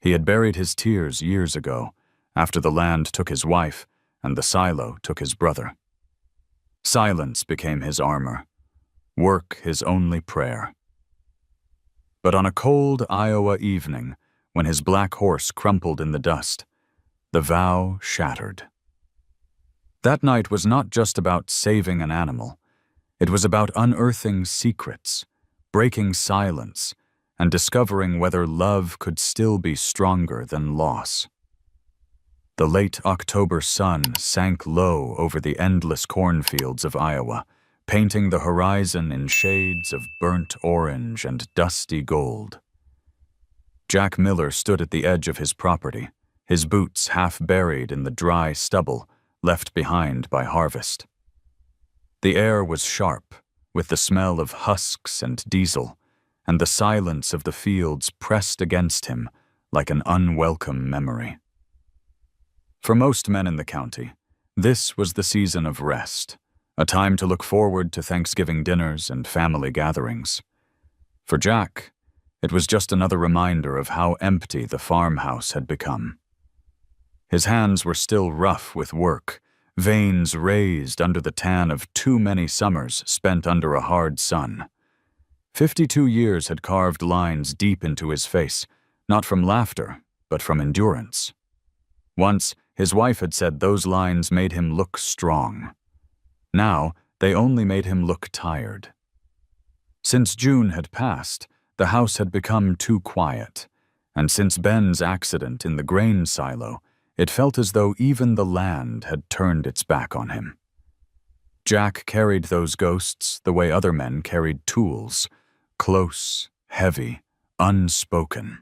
He had buried his tears years ago, after the land took his wife and the silo took his brother. Silence became his armor, work his only prayer. But on a cold Iowa evening, when his black horse crumpled in the dust, the vow shattered. That night was not just about saving an animal. It was about unearthing secrets, breaking silence, and discovering whether love could still be stronger than loss. The late October sun sank low over the endless cornfields of Iowa, painting the horizon in shades of burnt orange and dusty gold. Jack Miller stood at the edge of his property, his boots half buried in the dry stubble left behind by harvest. The air was sharp, with the smell of husks and diesel, and the silence of the fields pressed against him like an unwelcome memory. For most men in the county, this was the season of rest, a time to look forward to Thanksgiving dinners and family gatherings. For Jack, it was just another reminder of how empty the farmhouse had become. His hands were still rough with work, veins raised under the tan of too many summers spent under a hard sun. 52 years had carved lines deep into his face, not from laughter, but from endurance. Once, his wife had said those lines made him look strong. Now, they only made him look tired. Since June had passed, the house had become too quiet, and since Ben's accident in the grain silo, it felt as though even the land had turned its back on him. Jack carried those ghosts the way other men carried tools, close, heavy, unspoken.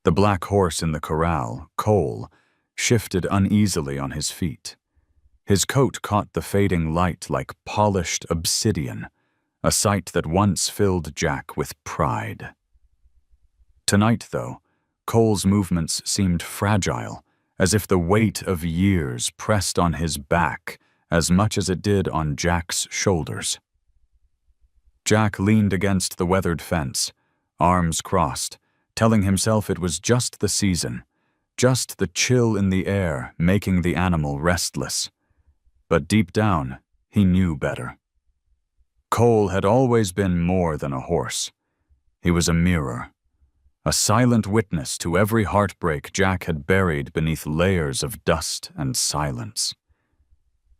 The black horse in the corral, Cole, shifted uneasily on his feet. His coat caught the fading light like polished obsidian, a sight that once filled Jack with pride. Tonight, though, Cole's movements seemed fragile, as if the weight of years pressed on his back as much as it did on Jack's shoulders. Jack leaned against the weathered fence, arms crossed, telling himself it was just the season, just the chill in the air making the animal restless. But deep down, he knew better. Cole had always been more than a horse. He was a mirror, a silent witness to every heartbreak Jack had buried beneath layers of dust and silence.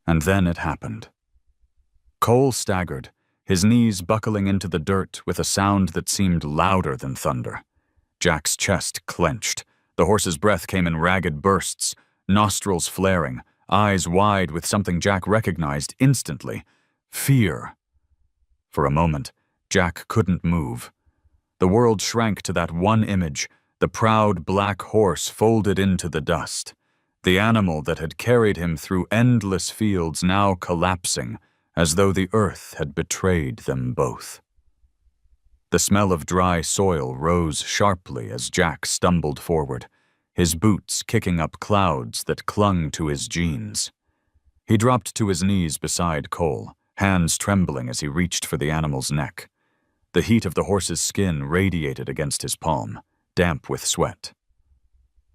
And then it happened. Cole staggered, his knees buckling into the dirt with a sound that seemed louder than thunder. Jack's chest clenched. The horse's breath came in ragged bursts, nostrils flaring, eyes wide with something Jack recognized instantly: fear. For a moment, Jack couldn't move. The world shrank to that one image, the proud black horse folded into the dust, the animal that had carried him through endless fields now collapsing, as though the earth had betrayed them both. The smell of dry soil rose sharply as Jack stumbled forward, his boots kicking up clouds that clung to his jeans. He dropped to his knees beside Cole, hands trembling as he reached for the animal's neck. The heat of the horse's skin radiated against his palm, damp with sweat.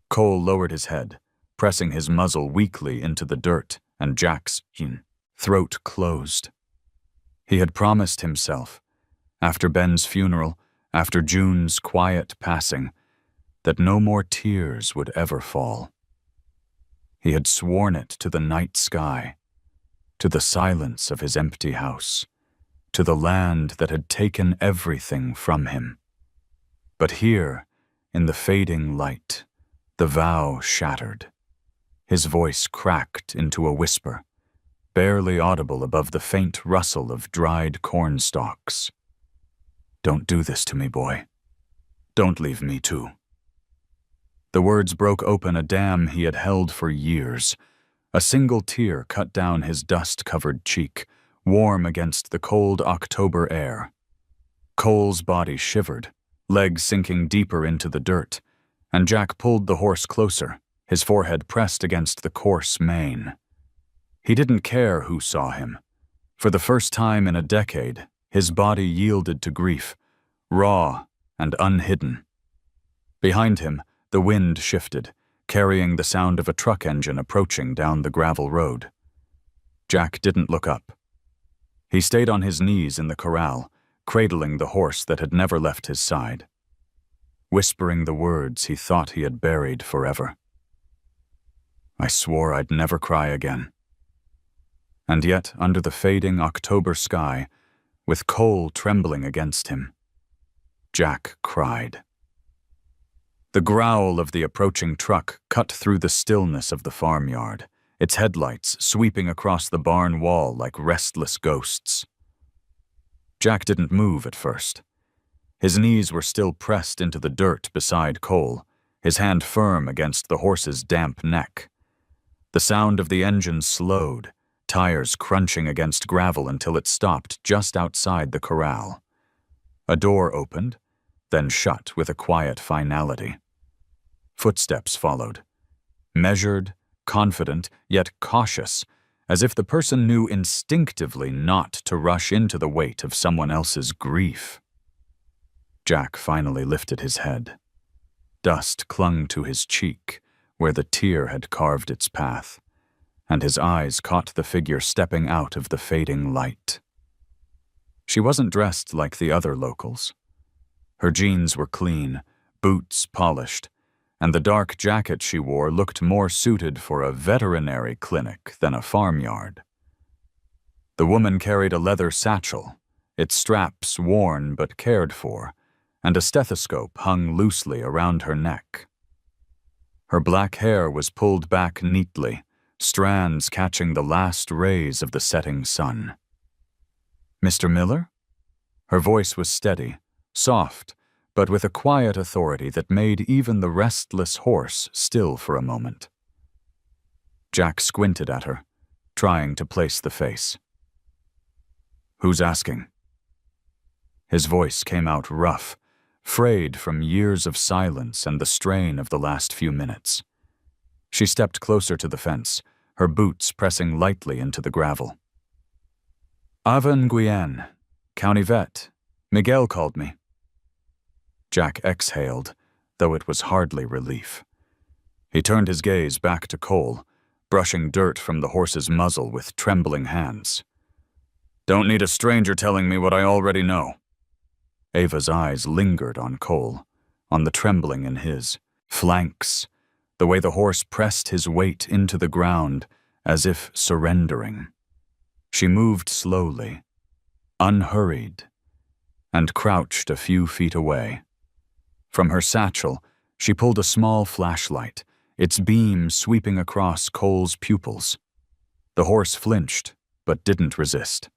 Cole lowered his head, pressing his muzzle weakly into the dirt, and Jack's throat closed. He had promised himself, after Ben's funeral, after June's quiet passing, that no more tears would ever fall. He had sworn it to the night sky, to the silence of his empty house, to the land that had taken everything from him. But here, in the fading light, the vow shattered. His voice cracked into a whisper, barely audible above the faint rustle of dried corn stalks. "Don't do this to me, boy. Don't leave me too." The words broke open a dam he had held for years. A single tear cut down his dust-covered cheek, warm against the cold October air. Cole's body shivered, legs sinking deeper into the dirt, and Jack pulled the horse closer, his forehead pressed against the coarse mane. He didn't care who saw him. For the first time in a decade, his body yielded to grief, raw and unhidden. Behind him, the wind shifted, carrying the sound of a truck engine approaching down the gravel road. Jack didn't look up. He stayed on his knees in the corral, cradling the horse that had never left his side, whispering the words he thought he had buried forever. I swore I'd never cry again. And yet, under the fading October sky, with Cole trembling against him, Jack cried. The growl of the approaching truck cut through the stillness of the farmyard, its headlights sweeping across the barn wall like restless ghosts. Jack didn't move at first. His knees were still pressed into the dirt beside Cole, his hand firm against the horse's damp neck. The sound of the engine slowed, tires crunching against gravel until it stopped just outside the corral. A door opened, then shut with a quiet finality. Footsteps followed, measured, confident, yet cautious, as if the person knew instinctively not to rush into the weight of someone else's grief. Jack finally lifted his head. Dust clung to his cheek, where the tear had carved its path, and his eyes caught the figure stepping out of the fading light. She wasn't dressed like the other locals. Her jeans were clean, boots polished, and the dark jacket she wore looked more suited for a veterinary clinic than a farmyard. The woman carried a leather satchel, its straps worn but cared for, and a stethoscope hung loosely around her neck. Her black hair was pulled back neatly, strands catching the last rays of the setting sun. "Mr. Miller?" Her voice was steady, soft, but with a quiet authority that made even the restless horse still for a moment. Jack squinted at her, trying to place the face. "Who's asking?" His voice came out rough, frayed from years of silence and the strain of the last few minutes. She stepped closer to the fence, her boots pressing lightly into the gravel. "Ava Nguyen, county vet. Miguel called me." Jack exhaled, though it was hardly relief. He turned his gaze back to Cole, brushing dirt from the horse's muzzle with trembling hands. "Don't need a stranger telling me what I already know." Ava's eyes lingered on Cole, on the trembling in his flanks, the way the horse pressed his weight into the ground as if surrendering. She moved slowly, unhurried, and crouched a few feet away. From her satchel, she pulled a small flashlight, its beam sweeping across Cole's pupils. The horse flinched, but didn't resist.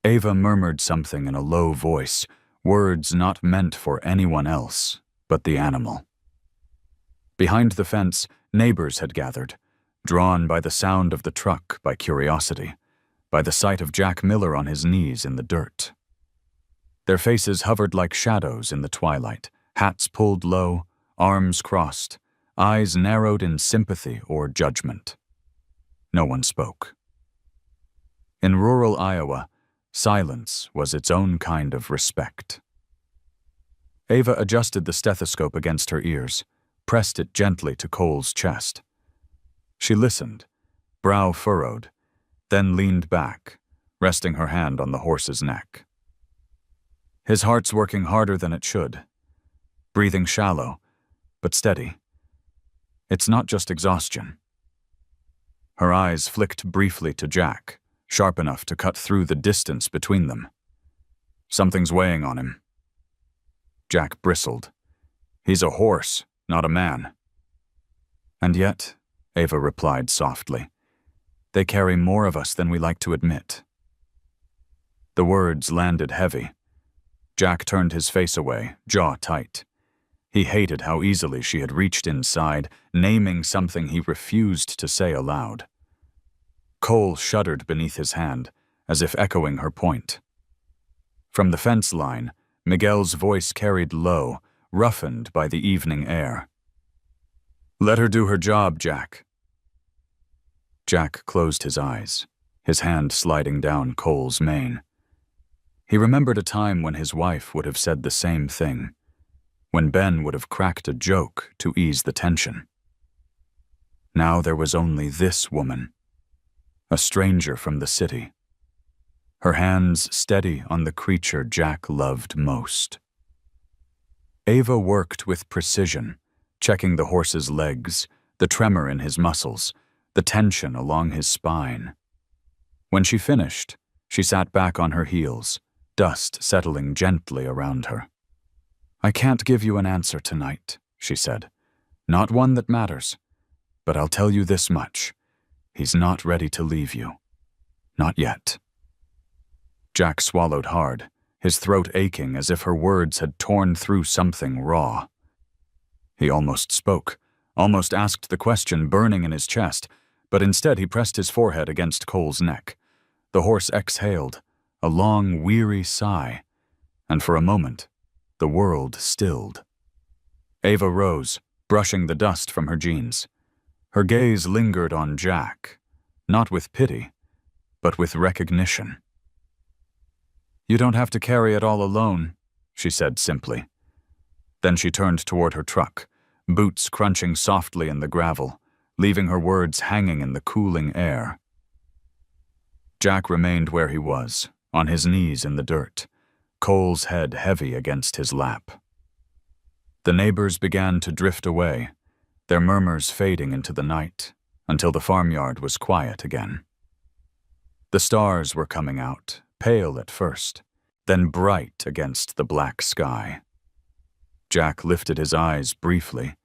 Ava murmured something in a low voice, words not meant for anyone else but the animal. Behind the fence, neighbors had gathered, drawn by the sound of the truck by curiosity, by the sight of Jack Miller on his knees in the dirt. Their faces hovered like shadows in the twilight, hats pulled low, arms crossed, eyes narrowed in sympathy or judgment. No one spoke. In rural Iowa, silence was its own kind of respect. Ava adjusted the stethoscope against her ears, pressed it gently to Cole's chest. She listened, brow furrowed, then leaned back, resting her hand on the horse's neck. His heart's working harder than it should, breathing shallow, but steady. It's not just exhaustion. Her eyes flicked briefly to Jack, sharp enough to cut through the distance between them. Something's weighing on him. Jack bristled. He's a horse, not a man. And yet, Ava replied softly, they carry more of us than we like to admit. The words landed heavy. Jack turned his face away, jaw tight. He hated how easily she had reached inside, naming something he refused to say aloud. Cole shuddered beneath his hand, as if echoing her point. From the fence line, Miguel's voice carried low, roughened by the evening air. "Let her do her job, Jack." Jack closed his eyes, his hand sliding down Cole's mane. He remembered a time when his wife would have said the same thing. when Ben would have cracked a joke to ease the tension. Now there was only this woman, a stranger from the city, her hands steady on the creature Jack loved most. Ava worked with precision, checking the horse's legs, the tremor in his muscles, the tension along his spine. When she finished, she sat back on her heels, dust settling gently around her. "I can't give you an answer tonight," she said. "Not one that matters. But I'll tell you this much. He's not ready to leave you. Not yet." Jack swallowed hard, his throat aching as if her words had torn through something raw. He almost spoke, almost asked the question burning in his chest, but instead he pressed his forehead against Cole's neck. The horse exhaled, a long, weary sigh, and for a moment, the world stilled. Ava rose, brushing the dust from her jeans. Her gaze lingered on Jack, not with pity, but with recognition. "You don't have to carry it all alone," she said simply. Then she turned toward her truck, boots crunching softly in the gravel, leaving her words hanging in the cooling air. Jack remained where he was, on his knees in the dirt, Cole's head heavy against his lap. The neighbors began to drift away, their murmurs fading into the night, until the farmyard was quiet again. The stars were coming out, pale at first, then bright against the black sky. Jack lifted his eyes briefly,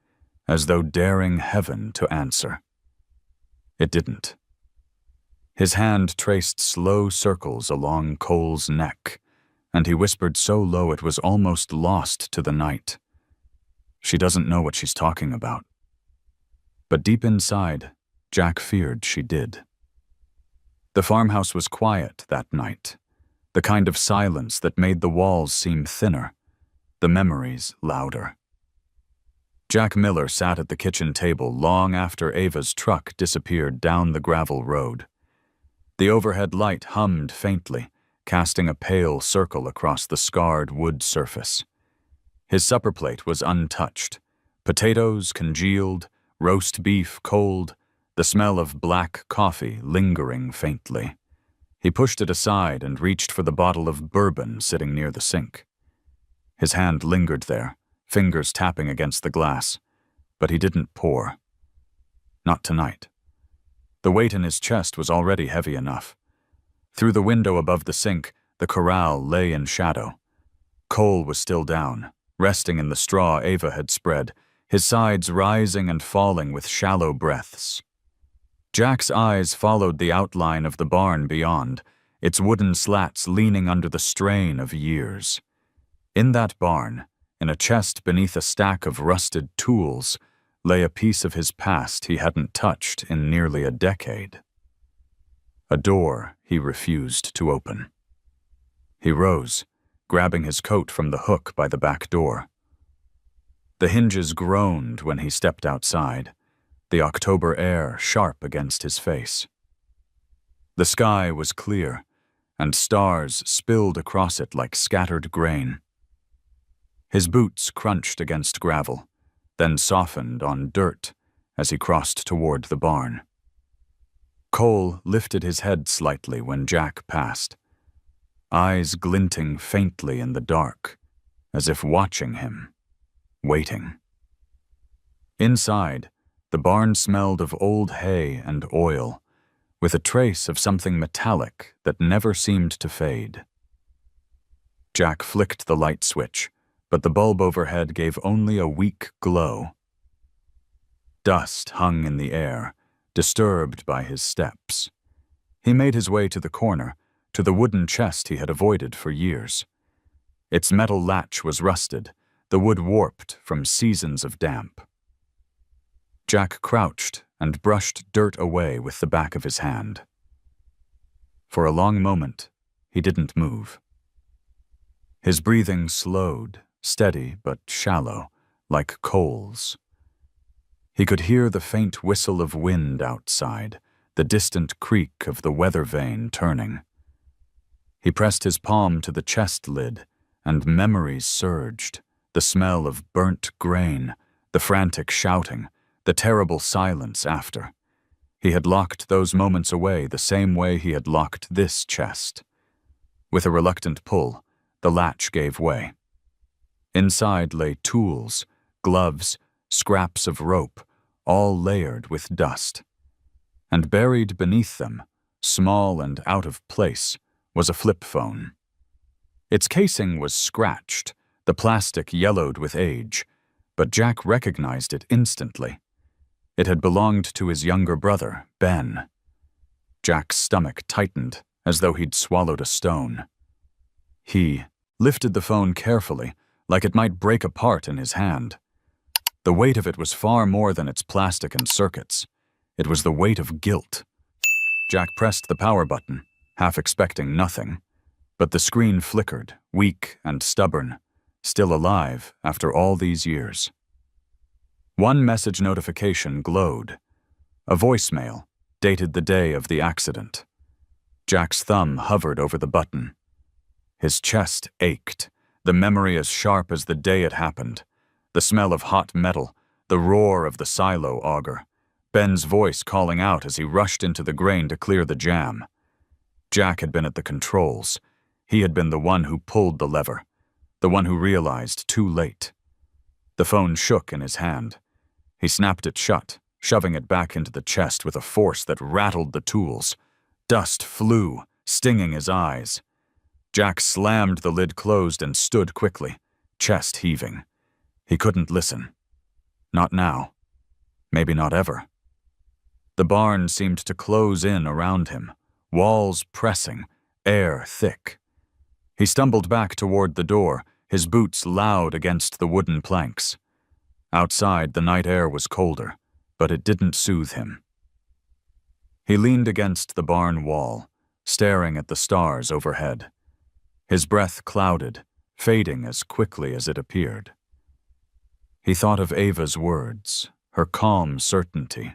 as though daring heaven to answer. It didn't. His hand traced slow circles along Cole's neck, and he whispered so low it was almost lost to the night. "She doesn't know what she's talking about." But deep inside, Jack feared she did. The farmhouse was quiet that night, the kind of silence that made the walls seem thinner, the memories louder. Jack Miller sat at the kitchen table long after Ava's truck disappeared down the gravel road. The overhead light hummed faintly, casting a pale circle across the scarred wood surface. His supper plate was untouched, potatoes congealed, roast beef cold, the smell of black coffee lingering faintly. He pushed it aside and reached for the bottle of bourbon sitting near the sink. His hand lingered there, fingers tapping against the glass, but he didn't pour. Not tonight. The weight in his chest was already heavy enough. Through the window above the sink, the corral lay in shadow. Cole was still down, resting in the straw Ava had spread, his sides rising and falling with shallow breaths. Jack's eyes followed the outline of the barn beyond, its wooden slats leaning under the strain of years. In that barn, in a chest beneath a stack of rusted tools, lay a piece of his past he hadn't touched in nearly a decade. A door he refused to open. He rose, grabbing his coat from the hook by the back door. The hinges groaned when he stepped outside, the October air sharp against his face. The sky was clear, and stars spilled across it like scattered grain. His boots crunched against gravel, then softened on dirt as he crossed toward the barn. Cole lifted his head slightly when Jack passed, eyes glinting faintly in the dark, as if watching him, waiting. Inside, the barn smelled of old hay and oil, with a trace of something metallic that never seemed to fade. Jack flicked the light switch, but the bulb overhead gave only a weak glow. Dust hung in the air, disturbed by his steps. He made his way to the corner, to the wooden chest he had avoided for years. Its metal latch was rusted, the wood warped from seasons of damp. Jack crouched and brushed dirt away with the back of his hand. For a long moment, he didn't move. His breathing slowed, steady but shallow, like Cole's. He could hear the faint whistle of wind outside, the distant creak of the weather vane turning. He pressed his palm to the chest lid, and memories surged, the smell of burnt grain, the frantic shouting, the terrible silence after. He had locked those moments away the same way he had locked this chest. With a reluctant pull, the latch gave way. Inside lay tools, gloves, scraps of rope, all layered with dust. And buried beneath them, small and out of place, was a flip phone. Its casing was scratched, the plastic yellowed with age, but Jack recognized it instantly. It had belonged to his younger brother, Ben. Jack's stomach tightened, as though he'd swallowed a stone. He lifted the phone carefully, like it might break apart in his hand. The weight of it was far more than its plastic and circuits. It was the weight of guilt. Jack pressed the power button, half expecting nothing, but the screen flickered, weak and stubborn, still alive after all these years. One message notification glowed. A voicemail, dated the day of the accident. Jack's thumb hovered over the button. His chest ached, the memory as sharp as the day it happened. The smell of hot metal, the roar of the silo auger, Ben's voice calling out as he rushed into the grain to clear the jam. Jack had been at the controls. He had been the one who pulled the lever, the one who realized too late. The phone shook in his hand. He snapped it shut, shoving it back into the chest with a force that rattled the tools. Dust flew, stinging his eyes. Jack slammed the lid closed and stood quickly, chest heaving. He couldn't listen. Not now. Maybe not ever. The barn seemed to close in around him, walls pressing, air thick. He stumbled back toward the door, his boots loud against the wooden planks. Outside, the night air was colder, but it didn't soothe him. He leaned against the barn wall, staring at the stars overhead. His breath clouded, fading as quickly as it appeared. He thought of Ava's words, her calm certainty.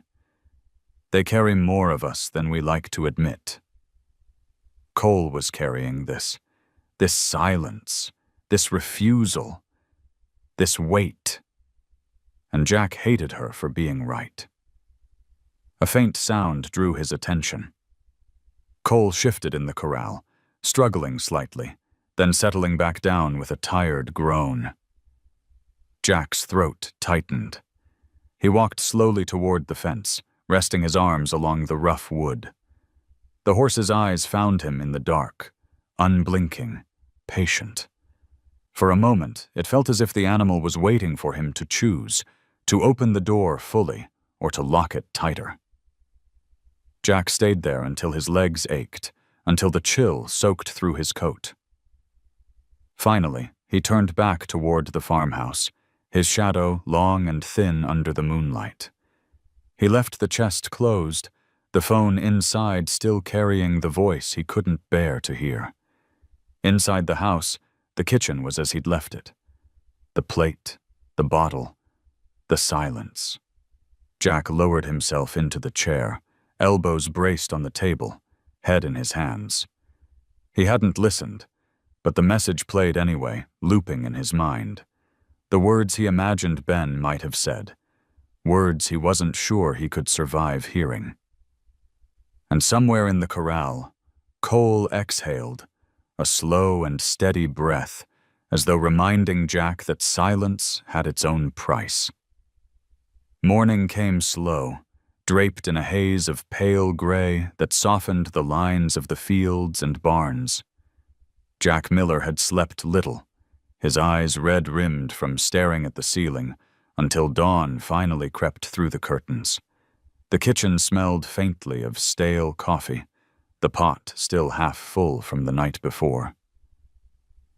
They carry more of us than we like to admit. Cole was carrying this silence, this refusal, this weight. And Jack hated her for being right. A faint sound drew his attention. Cole shifted in the corral, struggling slightly, then settling back down with a tired groan. Jack's throat tightened. He walked slowly toward the fence, resting his arms along the rough wood. The horse's eyes found him in the dark, unblinking, patient. For a moment, it felt as if the animal was waiting for him to choose, to open the door fully or to lock it tighter. Jack stayed there until his legs ached, until the chill soaked through his coat. Finally, he turned back toward the farmhouse, his shadow long and thin under the moonlight. He left the chest closed, the phone inside still carrying the voice he couldn't bear to hear. Inside the house, the kitchen was as he'd left it. The plate, the bottle, the silence. Jack lowered himself into the chair, elbows braced on the table, head in his hands. He hadn't listened, but the message played anyway, looping in his mind. The words he imagined Ben might have said, words he wasn't sure he could survive hearing. And somewhere in the corral, Cole exhaled, a slow and steady breath, as though reminding Jack that silence had its own price. Morning came slow, draped in a haze of pale gray that softened the lines of the fields and barns. Jack Miller had slept little, his eyes red-rimmed from staring at the ceiling, until dawn finally crept through the curtains. The kitchen smelled faintly of stale coffee, the pot still half full from the night before.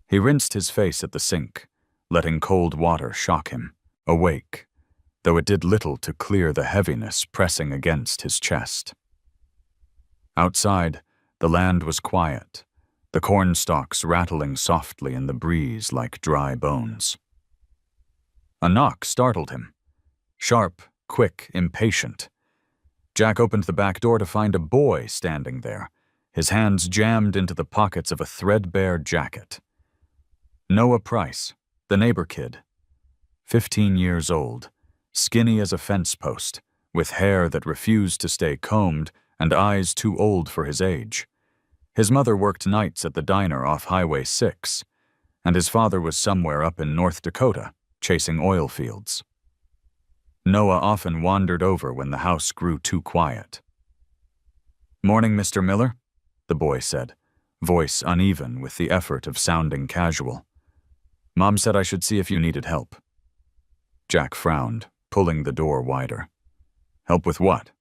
He rinsed his face at the sink, letting cold water shock him, awake, though it did little to clear the heaviness pressing against his chest. Outside, the land was quiet, the cornstalks rattling softly in the breeze like dry bones. A knock startled him. Sharp, quick, impatient. Jack opened the back door to find a boy standing there, his hands jammed into the pockets of a threadbare jacket. Noah Price, the neighbor kid, 15 years old, skinny as a fence post, with hair that refused to stay combed and eyes too old for his age. His mother worked nights at the diner off Highway 6, and his father was somewhere up in North Dakota, chasing oil fields. Noah often wandered over when the house grew too quiet. "Morning, Mr. Miller," the boy said, voice uneven with the effort of sounding casual. "Mom said I should see if you needed help." Jack frowned, pulling the door wider. "Help with what?"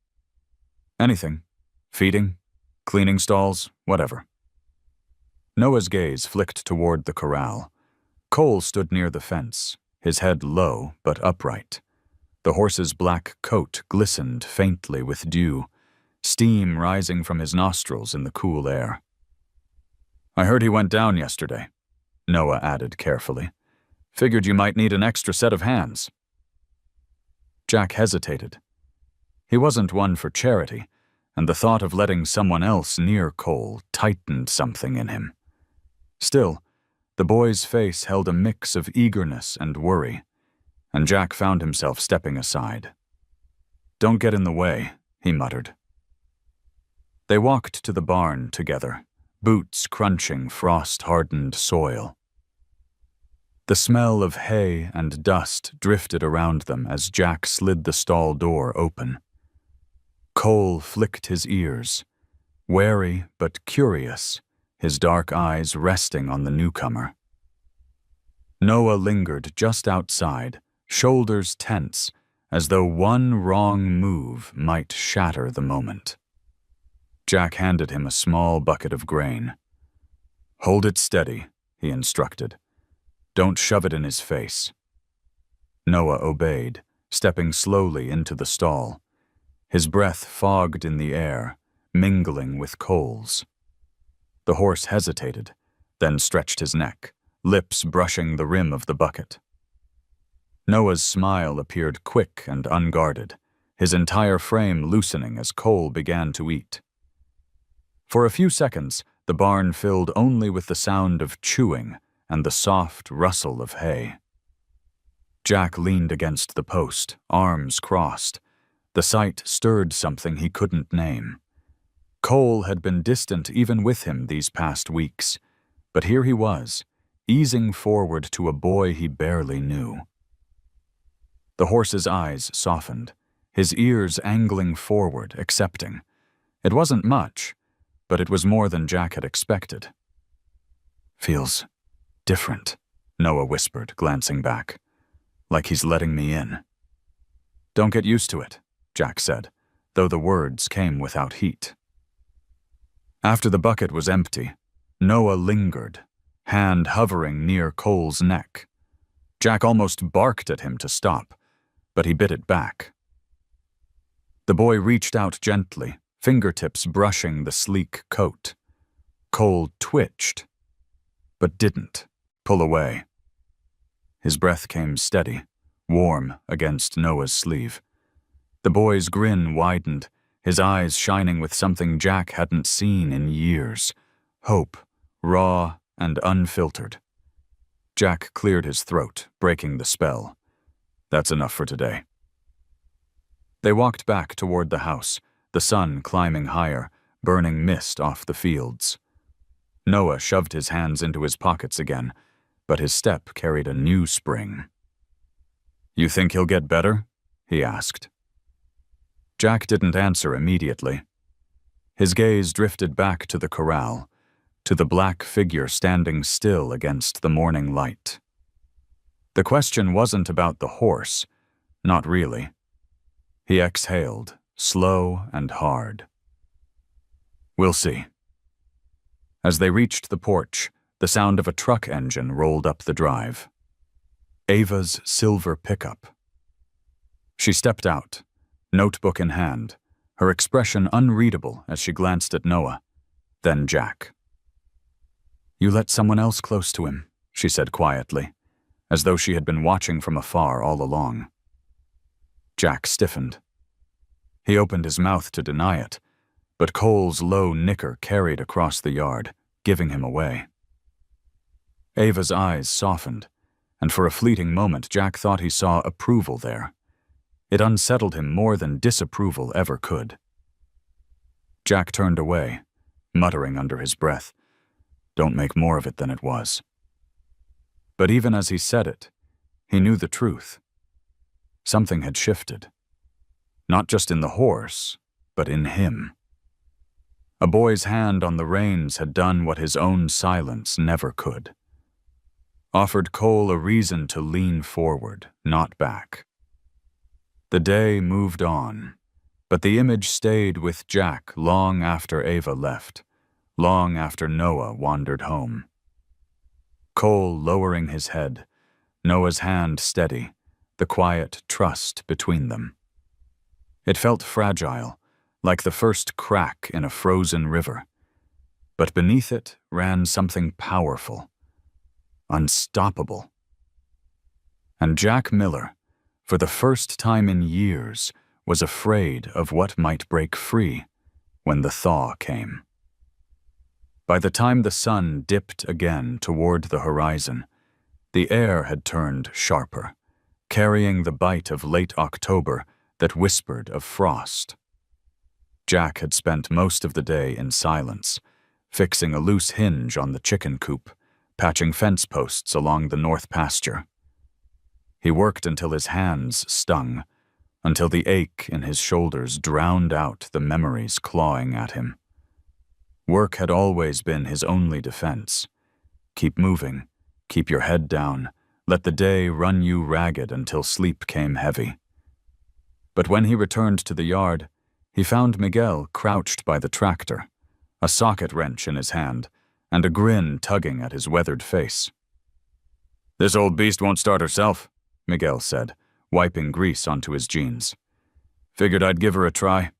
"Anything. Feeding, cleaning stalls, whatever." Noah's gaze flicked toward the corral. Cole stood near the fence, his head low but upright. The horse's black coat glistened faintly with dew, steam rising from his nostrils in the cool air. "I heard he went down yesterday," Noah added carefully. "Figured you might need an extra set of hands." Jack hesitated. He wasn't one for charity, and the thought of letting someone else near Cole tightened something in him. Still, the boy's face held a mix of eagerness and worry, and Jack found himself stepping aside. "Don't get in the way," he muttered. They walked to the barn together, boots crunching frost-hardened soil. The smell of hay and dust drifted around them as Jack slid the stall door open. Cole flicked his ears, wary but curious, his dark eyes resting on the newcomer. Noah lingered just outside, shoulders tense, as though one wrong move might shatter the moment. Jack handed him a small bucket of grain. "Hold it steady," he instructed. "Don't shove it in his face." Noah obeyed, stepping slowly into the stall. His breath fogged in the air, mingling with Cole's. The horse hesitated, then stretched his neck, lips brushing the rim of the bucket. Noah's smile appeared quick and unguarded, his entire frame loosening as Cole began to eat. For a few seconds, the barn filled only with the sound of chewing and the soft rustle of hay. Jack leaned against the post, arms crossed. The sight stirred something he couldn't name. Cole had been distant even with him these past weeks, but here he was, easing forward to a boy he barely knew. The horse's eyes softened, his ears angling forward, accepting. It wasn't much, but it was more than Jack had expected. "Feels different," Noah whispered, glancing back. "Like he's letting me in." "Don't get used to it," Jack said, though the words came without heat. After the bucket was empty, Noah lingered, hand hovering near Cole's neck. Jack almost barked at him to stop, but he bit it back. The boy reached out gently, fingertips brushing the sleek coat. Cole twitched, but didn't pull away. His breath came steady, warm against Noah's sleeve. The boy's grin widened, his eyes shining with something Jack hadn't seen in years. Hope, raw and unfiltered. Jack cleared his throat, breaking the spell. "That's enough for today." They walked back toward the house, the sun climbing higher, burning mist off the fields. Noah shoved his hands into his pockets again, but his step carried a new spring. "You think he'll get better?" he asked. Jack didn't answer immediately. His gaze drifted back to the corral, to the black figure standing still against the morning light. The question wasn't about the horse, not really. He exhaled, slow and hard. "We'll see." As they reached the porch, the sound of a truck engine rolled up the drive. Ava's silver pickup. She stepped out, notebook in hand, her expression unreadable as she glanced at Noah, then Jack. "You let someone else close to him," she said quietly, as though she had been watching from afar all along. Jack stiffened. He opened his mouth to deny it, but Cole's low nicker carried across the yard, giving him away. Ava's eyes softened, and for a fleeting moment Jack thought he saw approval there. It unsettled him more than disapproval ever could. Jack turned away, muttering under his breath, "Don't make more of it than it was." But even as he said it, he knew the truth. Something had shifted. Not just in the horse, but in him. A boy's hand on the reins had done what his own silence never could. Offered Cole a reason to lean forward, not back. The day moved on, but the image stayed with Jack long after Ava left, long after Noah wandered home. Cole lowering his head, Noah's hand steady, the quiet trust between them. It felt fragile, like the first crack in a frozen river, but beneath it ran something powerful, unstoppable. And Jack Miller, for the first time in years, was afraid of what might break free when the thaw came. By the time the sun dipped again toward the horizon, the air had turned sharper, carrying the bite of late October that whispered of frost. Jack had spent most of the day in silence, fixing a loose hinge on the chicken coop, patching fence posts along the north pasture. He worked until his hands stung, until the ache in his shoulders drowned out the memories clawing at him. Work had always been his only defense. Keep moving, keep your head down, let the day run you ragged until sleep came heavy. But when he returned to the yard, he found Miguel crouched by the tractor, a socket wrench in his hand, and a grin tugging at his weathered face. "This old beast won't start herself," Miguel said, wiping grease onto his jeans. "Figured I'd give her a try.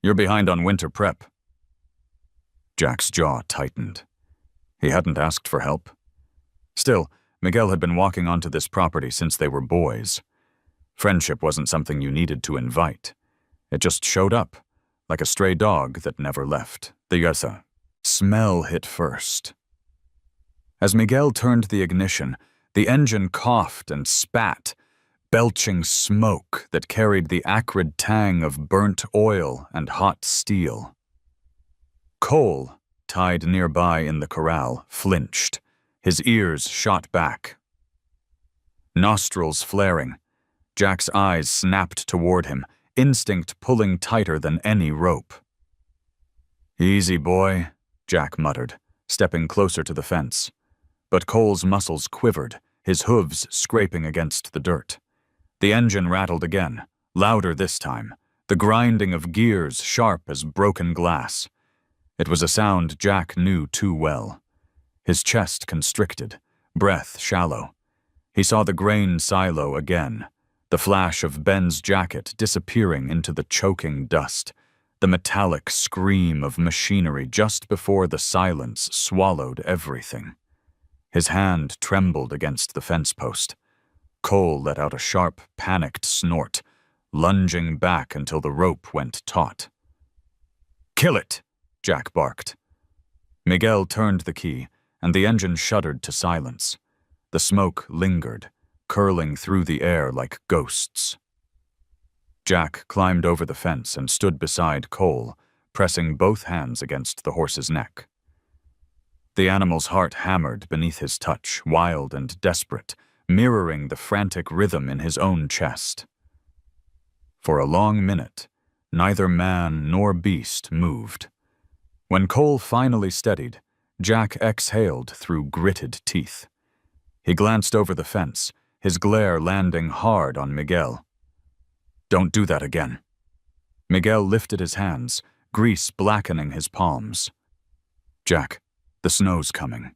You're behind on winter prep." Jack's jaw tightened. He hadn't asked for help. Still, Miguel had been walking onto this property since they were boys. Friendship wasn't something you needed to invite. It just showed up, like a stray dog that never left. The smell hit first. As Miguel turned the ignition, the engine coughed and spat, belching smoke that carried the acrid tang of burnt oil and hot steel. Cole, tied nearby in the corral, flinched. His ears shot back. Nostrils flaring, Jack's eyes snapped toward him, instinct pulling tighter than any rope. "Easy, boy," Jack muttered, stepping closer to the fence. But Cole's muscles quivered, his hooves scraping against the dirt. The engine rattled again, louder this time, the grinding of gears sharp as broken glass. It was a sound Jack knew too well. His chest constricted, breath shallow. He saw the grain silo again, the flash of Ben's jacket disappearing into the choking dust, the metallic scream of machinery just before the silence swallowed everything. His hand trembled against the fence post. Cole let out a sharp, panicked snort, lunging back until the rope went taut. "Kill it!" Jack barked. Miguel turned the key, and the engine shuddered to silence. The smoke lingered, curling through the air like ghosts. Jack climbed over the fence and stood beside Cole, pressing both hands against the horse's neck. The animal's heart hammered beneath his touch, wild and desperate, mirroring the frantic rhythm in his own chest. For a long minute, neither man nor beast moved. When Cole finally steadied, Jack exhaled through gritted teeth. He glanced over the fence, his glare landing hard on Miguel. "Don't do that again." Miguel lifted his hands, grease blackening his palms. "Jack, the snow's coming.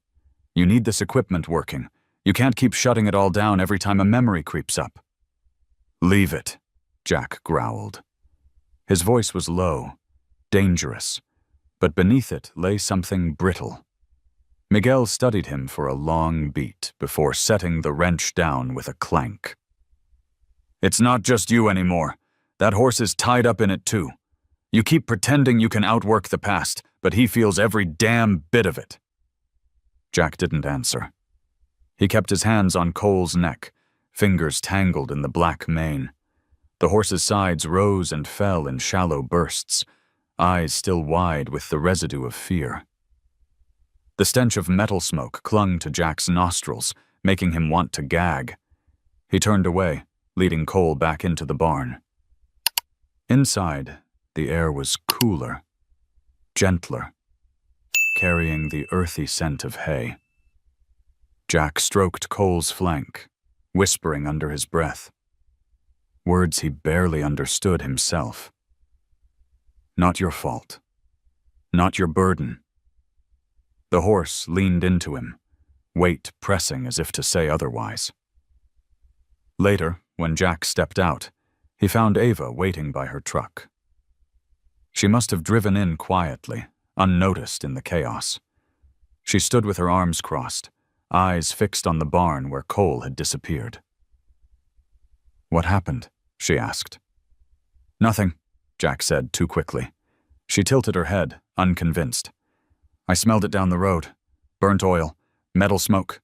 You need this equipment working. You can't keep shutting it all down every time a memory creeps up." "Leave it," Jack growled. His voice was low, dangerous, but beneath it lay something brittle. Miguel studied him for a long beat before setting the wrench down with a clank. "It's not just you anymore. That horse is tied up in it too. You keep pretending you can outwork the past, but he feels every damn bit of it." Jack didn't answer. He kept his hands on Cole's neck, fingers tangled in the black mane. The horse's sides rose and fell in shallow bursts, eyes still wide with the residue of fear. The stench of metal smoke clung to Jack's nostrils, making him want to gag. He turned away, leading Cole back into the barn. Inside, the air was cooler, gentler, carrying the earthy scent of hay. Jack stroked Cole's flank, whispering under his breath, words he barely understood himself. Not your fault. Not your burden. The horse leaned into him, weight pressing as if to say otherwise. Later, when Jack stepped out, he found Ava waiting by her truck. She must have driven in quietly, unnoticed in the chaos. She stood with her arms crossed, eyes fixed on the barn where Cole had disappeared. "What happened?" she asked. "Nothing," Jack said too quickly. She tilted her head, unconvinced. "I smelled it down the road. Burnt oil, metal smoke."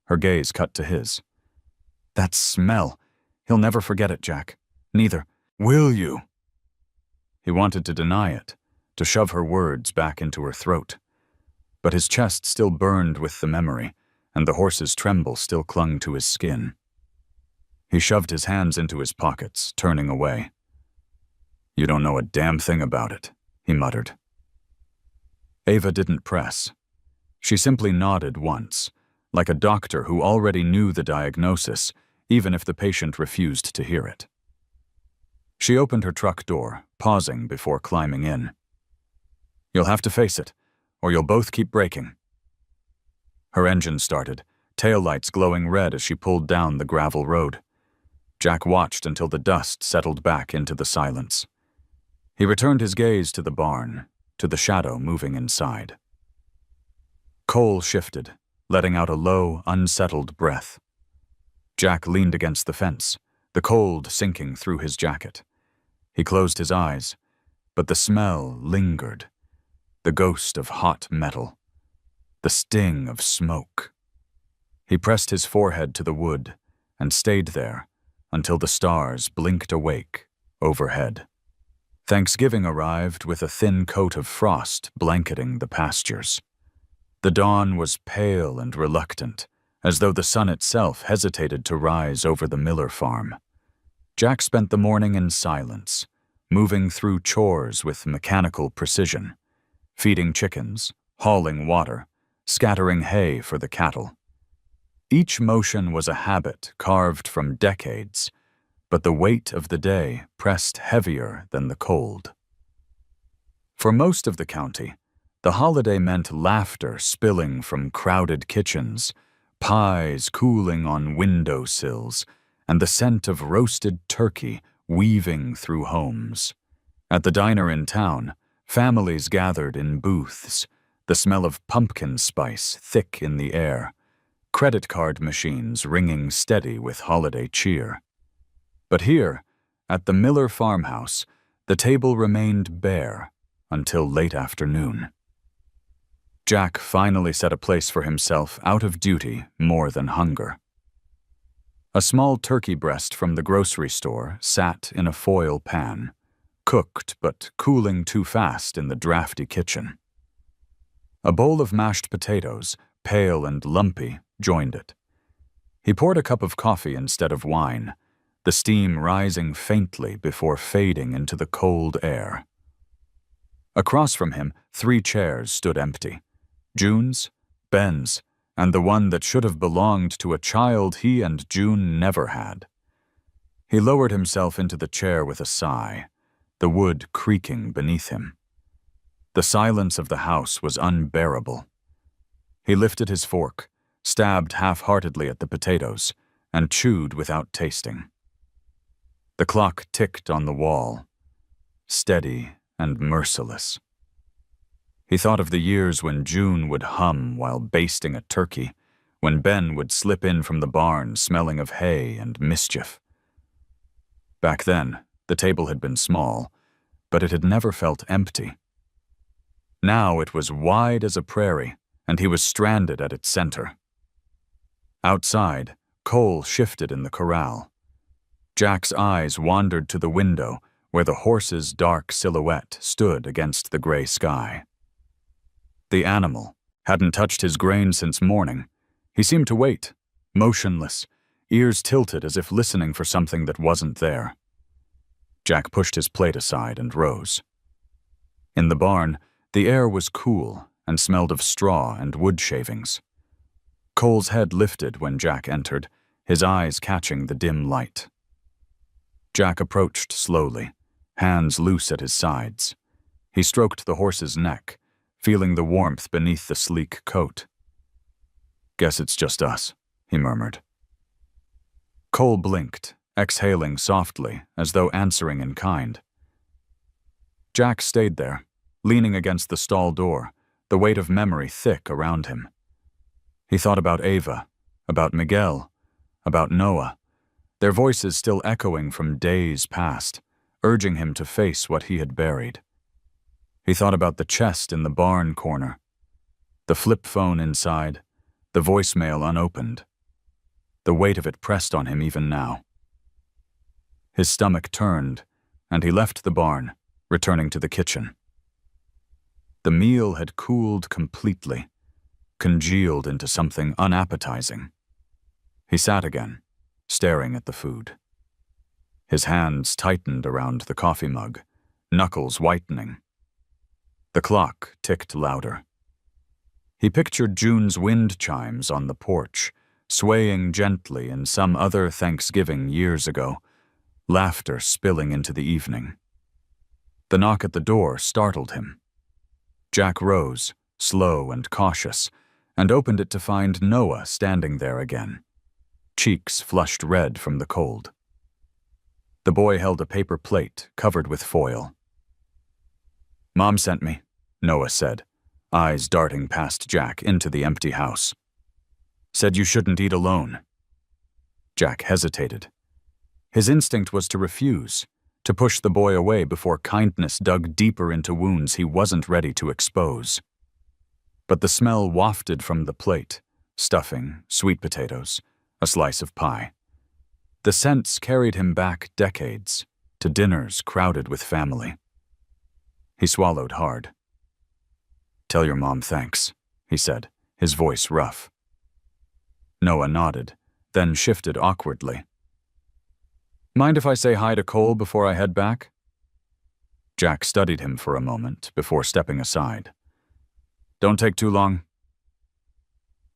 Her gaze cut to his. "That smell. He'll never forget it, Jack. Neither. Will you?" He wanted to deny it, to shove her words back into her throat. But his chest still burned with the memory, and the horse's tremble still clung to his skin. He shoved his hands into his pockets, turning away. "You don't know a damn thing about it," he muttered. Ava didn't press. She simply nodded once, like a doctor who already knew the diagnosis, even if the patient refused to hear it. She opened her truck door, pausing before climbing in. "You'll have to face it, or you'll both keep braking." Her engine started, taillights glowing red as she pulled down the gravel road. Jack watched until the dust settled back into the silence. He returned his gaze to the barn, to the shadow moving inside. Cole shifted, letting out a low, unsettled breath. Jack leaned against the fence, the cold sinking through his jacket. He closed his eyes, but the smell lingered, the ghost of hot metal, the sting of smoke. He pressed his forehead to the wood and stayed there until the stars blinked awake overhead. Thanksgiving arrived with a thin coat of frost blanketing the pastures. The dawn was pale and reluctant, as though the sun itself hesitated to rise over the Miller farm. Jack spent the morning in silence, moving through chores with mechanical precision, feeding chickens, hauling water, scattering hay for the cattle. Each motion was a habit carved from decades, but the weight of the day pressed heavier than the cold. For most of the county, the holiday meant laughter spilling from crowded kitchens, pies cooling on window sills, and the scent of roasted turkey weaving through homes. At the diner in town, families gathered in booths, the smell of pumpkin spice thick in the air, credit card machines ringing steady with holiday cheer. But here, at the Miller farmhouse, the table remained bare until late afternoon. Jack finally set a place for himself out of duty more than hunger. A small turkey breast from the grocery store sat in a foil pan, cooked but cooling too fast in the drafty kitchen. A bowl of mashed potatoes, pale and lumpy, joined it. He poured a cup of coffee instead of wine, the steam rising faintly before fading into the cold air. Across from him, 3 chairs stood empty. June's, Ben's, and the one that should have belonged to a child he and June never had. He lowered himself into the chair with a sigh, the wood creaking beneath him. The silence of the house was unbearable. He lifted his fork, stabbed half-heartedly at the potatoes, and chewed without tasting. The clock ticked on the wall, steady and merciless. He thought of the years when June would hum while basting a turkey, when Ben would slip in from the barn smelling of hay and mischief. Back then, the table had been small, but it had never felt empty. Now it was wide as a prairie, and he was stranded at its center. Outside, Cole shifted in the corral. Jack's eyes wandered to the window where the horse's dark silhouette stood against the gray sky. The animal hadn't touched his grain since morning. He seemed to wait, motionless, ears tilted as if listening for something that wasn't there. Jack pushed his plate aside and rose. In the barn, the air was cool and smelled of straw and wood shavings. Cole's head lifted when Jack entered, his eyes catching the dim light. Jack approached slowly, hands loose at his sides. He stroked the horse's neck, feeling the warmth beneath the sleek coat. "Guess it's just us," he murmured. Cole blinked, exhaling softly, as though answering in kind. Jack stayed there, leaning against the stall door, the weight of memory thick around him. He thought about Ava, about Miguel, about Noah, their voices still echoing from days past, urging him to face what he had buried. He thought about the chest in the barn corner, the flip phone inside, the voicemail unopened. The weight of it pressed on him even now. His stomach turned, and he left the barn, returning to the kitchen. The meal had cooled completely, congealed into something unappetizing. He sat again, staring at the food. His hands tightened around the coffee mug, knuckles whitening. The clock ticked louder. He pictured June's wind chimes on the porch, swaying gently in some other Thanksgiving years ago, laughter spilling into the evening. The knock at the door startled him. Jack rose, slow and cautious, and opened it to find Noah standing there again, cheeks flushed red from the cold. The boy held a paper plate covered with foil. "Mom sent me," Noah said, eyes darting past Jack into the empty house. "Said you shouldn't eat alone." Jack hesitated. His instinct was to refuse, to push the boy away before kindness dug deeper into wounds he wasn't ready to expose. But the smell wafted from the plate, stuffing, sweet potatoes, a slice of pie. The scents carried him back decades, to dinners crowded with family. He swallowed hard. "Tell your mom thanks," he said, his voice rough. Noah nodded, then shifted awkwardly. "Mind if I say hi to Cole before I head back?" Jack studied him for a moment before stepping aside. "Don't take too long."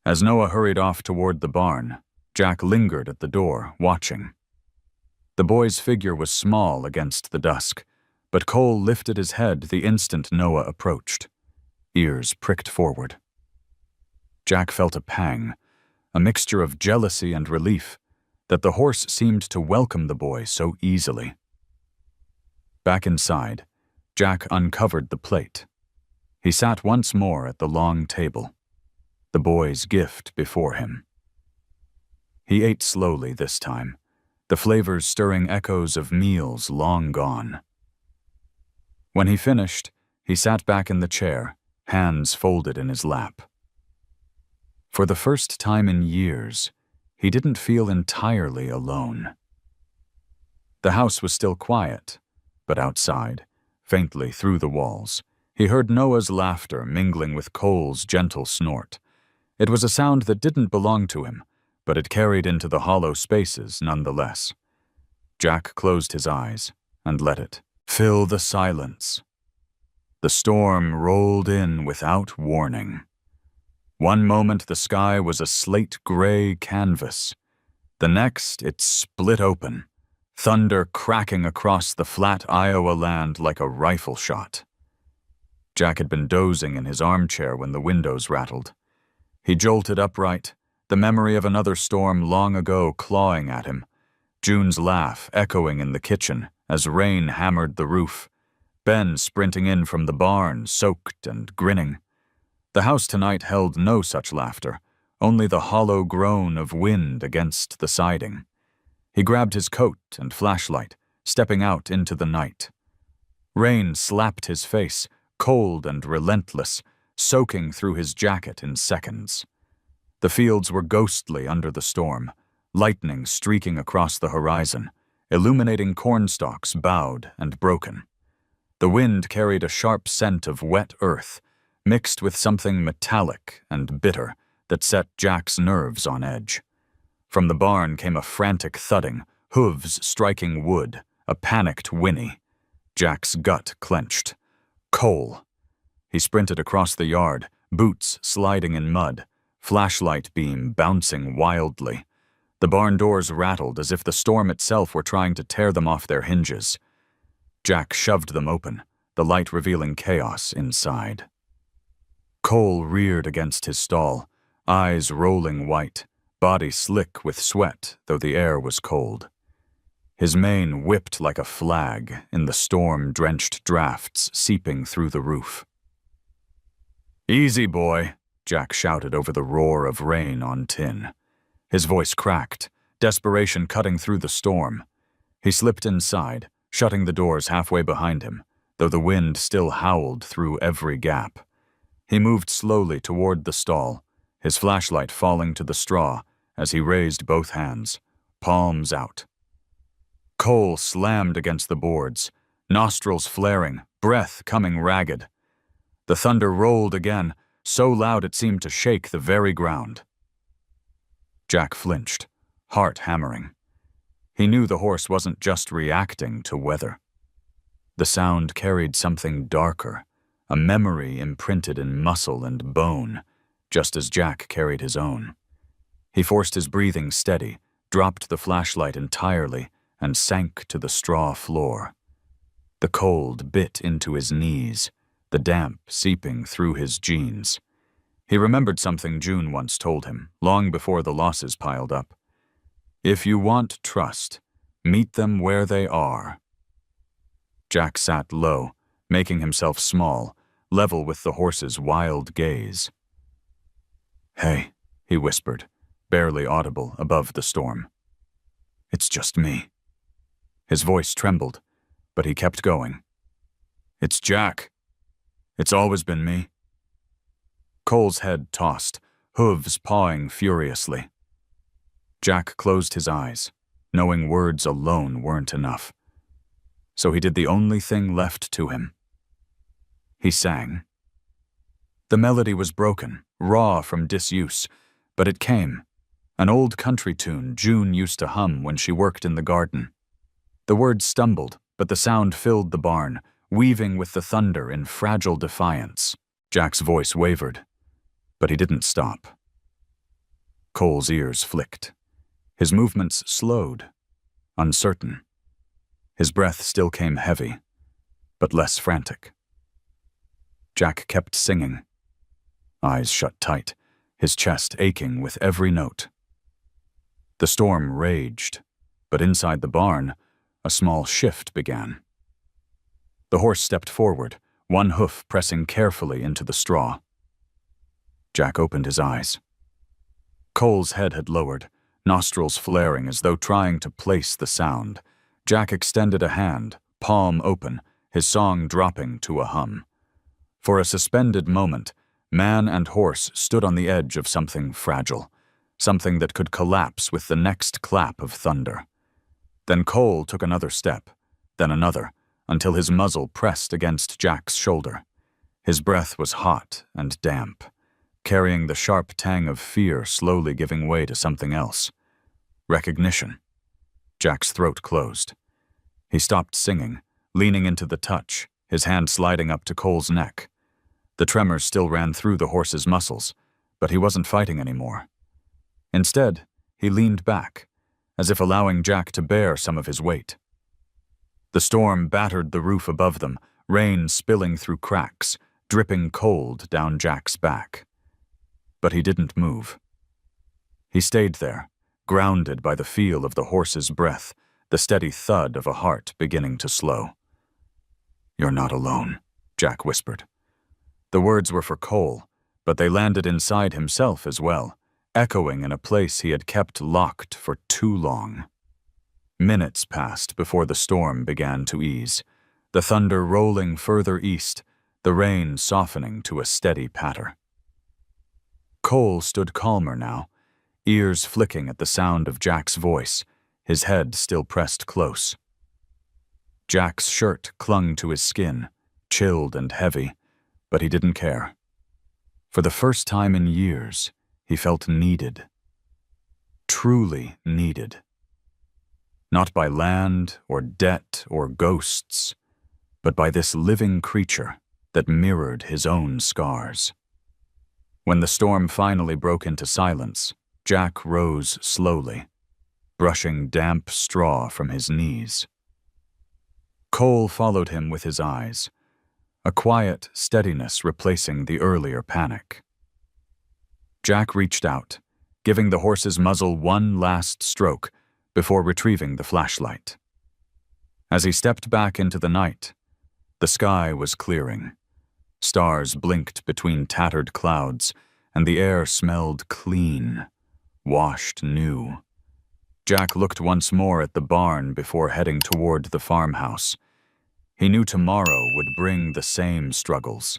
As Noah hurried off toward the barn, Jack lingered at the door, watching. The boy's figure was small against the dusk, but Cole lifted his head the instant Noah approached. Ears pricked forward. Jack felt a pang, a mixture of jealousy and relief, that the horse seemed to welcome the boy so easily. Back inside, Jack uncovered the plate. He sat once more at the long table, the boy's gift before him. He ate slowly this time, the flavors stirring echoes of meals long gone. When he finished, he sat back in the chair, hands folded in his lap. For the first time in years, he didn't feel entirely alone. The house was still quiet, but outside, faintly through the walls, he heard Noah's laughter mingling with Cole's gentle snort. It was a sound that didn't belong to him, but it carried into the hollow spaces nonetheless. Jack closed his eyes and let it fill the silence. The storm rolled in without warning. One moment the sky was a slate-gray canvas. The next it split open, thunder cracking across the flat Iowa land like a rifle shot. Jack had been dozing in his armchair when the windows rattled. He jolted upright, the memory of another storm long ago clawing at him, June's laugh echoing in the kitchen as rain hammered the roof, Ben sprinting in from the barn, soaked and grinning. The house tonight held no such laughter, only the hollow groan of wind against the siding. He grabbed his coat and flashlight, stepping out into the night. Rain slapped his face, cold and relentless, soaking through his jacket in seconds. The fields were ghostly under the storm, lightning streaking across the horizon, illuminating cornstalks bowed and broken. The wind carried a sharp scent of wet earth, mixed with something metallic and bitter that set Jack's nerves on edge. From the barn came a frantic thudding, hooves striking wood, a panicked whinny. Jack's gut clenched. Cole! He sprinted across the yard, boots sliding in mud, flashlight beam bouncing wildly. The barn doors rattled as if the storm itself were trying to tear them off their hinges. Jack shoved them open, the light revealing chaos inside. Cole reared against his stall, eyes rolling white, body slick with sweat, though the air was cold. His mane whipped like a flag in the storm-drenched drafts seeping through the roof. "Easy, boy," Jack shouted over the roar of rain on tin. His voice cracked, desperation cutting through the storm. He slipped inside, shutting the doors halfway behind him, though the wind still howled through every gap. He moved slowly toward the stall, his flashlight falling to the straw as he raised both hands, palms out. Cole slammed against the boards, nostrils flaring, breath coming ragged. The thunder rolled again, so loud it seemed to shake the very ground. Jack flinched, heart hammering. He knew the horse wasn't just reacting to weather. The sound carried something darker, a memory imprinted in muscle and bone, just as Jack carried his own. He forced his breathing steady, dropped the flashlight entirely, and sank to the straw floor. The cold bit into his knees, the damp seeping through his jeans. He remembered something June once told him, long before the losses piled up. "If you want trust, meet them where they are." Jack sat low, making himself small, level with the horse's wild gaze. "Hey," he whispered, barely audible above the storm. "It's just me." His voice trembled, but he kept going. "It's Jack. It's always been me." Cole's head tossed, hooves pawing furiously. Jack closed his eyes, knowing words alone weren't enough. So he did the only thing left to him. He sang. The melody was broken, raw from disuse, but it came. An old country tune June used to hum when she worked in the garden. The words stumbled, but the sound filled the barn, weaving with the thunder in fragile defiance. Jack's voice wavered, but he didn't stop. Cole's ears flicked. His movements slowed, uncertain. His breath still came heavy, but less frantic. Jack kept singing, eyes shut tight, his chest aching with every note. The storm raged, but inside the barn, a small shift began. The horse stepped forward, one hoof pressing carefully into the straw. Jack opened his eyes. Cole's head had lowered, nostrils flaring as though trying to place the sound. Jack extended a hand, palm open, his song dropping to a hum. For a suspended moment, man and horse stood on the edge of something fragile, something that could collapse with the next clap of thunder. Then Cole took another step, then another, until his muzzle pressed against Jack's shoulder. His breath was hot and damp, carrying the sharp tang of fear slowly giving way to something else. Recognition. Jack's throat closed. He stopped singing, leaning into the touch, his hand sliding up to Cole's neck. The tremors still ran through the horse's muscles, but he wasn't fighting anymore. Instead, he leaned back, as if allowing Jack to bear some of his weight. The storm battered the roof above them, rain spilling through cracks, dripping cold down Jack's back. But he didn't move. He stayed there, grounded by the feel of the horse's breath, the steady thud of a heart beginning to slow. "You're not alone," Jack whispered. The words were for Cole, but they landed inside himself as well, echoing in a place he had kept locked for too long. Minutes passed before the storm began to ease, the thunder rolling further east, the rain softening to a steady patter. Cole stood calmer now, ears flicking at the sound of Jack's voice, his head still pressed close. Jack's shirt clung to his skin, chilled and heavy, but he didn't care. For the first time in years, he felt needed. Truly needed. Not by land or debt or ghosts, but by this living creature that mirrored his own scars. When the storm finally broke into silence, Jack rose slowly, brushing damp straw from his knees. Cole followed him with his eyes, a quiet steadiness replacing the earlier panic. Jack reached out, giving the horse's muzzle one last stroke before retrieving the flashlight. As he stepped back into the night, the sky was clearing. Stars blinked between tattered clouds, and the air smelled clean, washed new. Jack looked once more at the barn before heading toward the farmhouse. He knew tomorrow would bring the same struggles.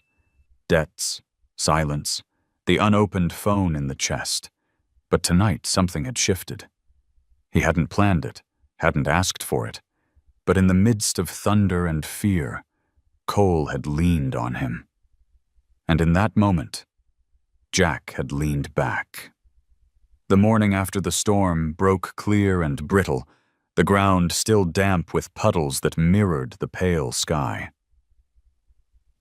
Debts, silence, the unopened phone in the chest. But tonight something had shifted. He hadn't planned it, hadn't asked for it, but in the midst of thunder and fear, Cole had leaned on him. And in that moment, Jack had leaned back. The morning after the storm broke clear and brittle, the ground still damp with puddles that mirrored the pale sky.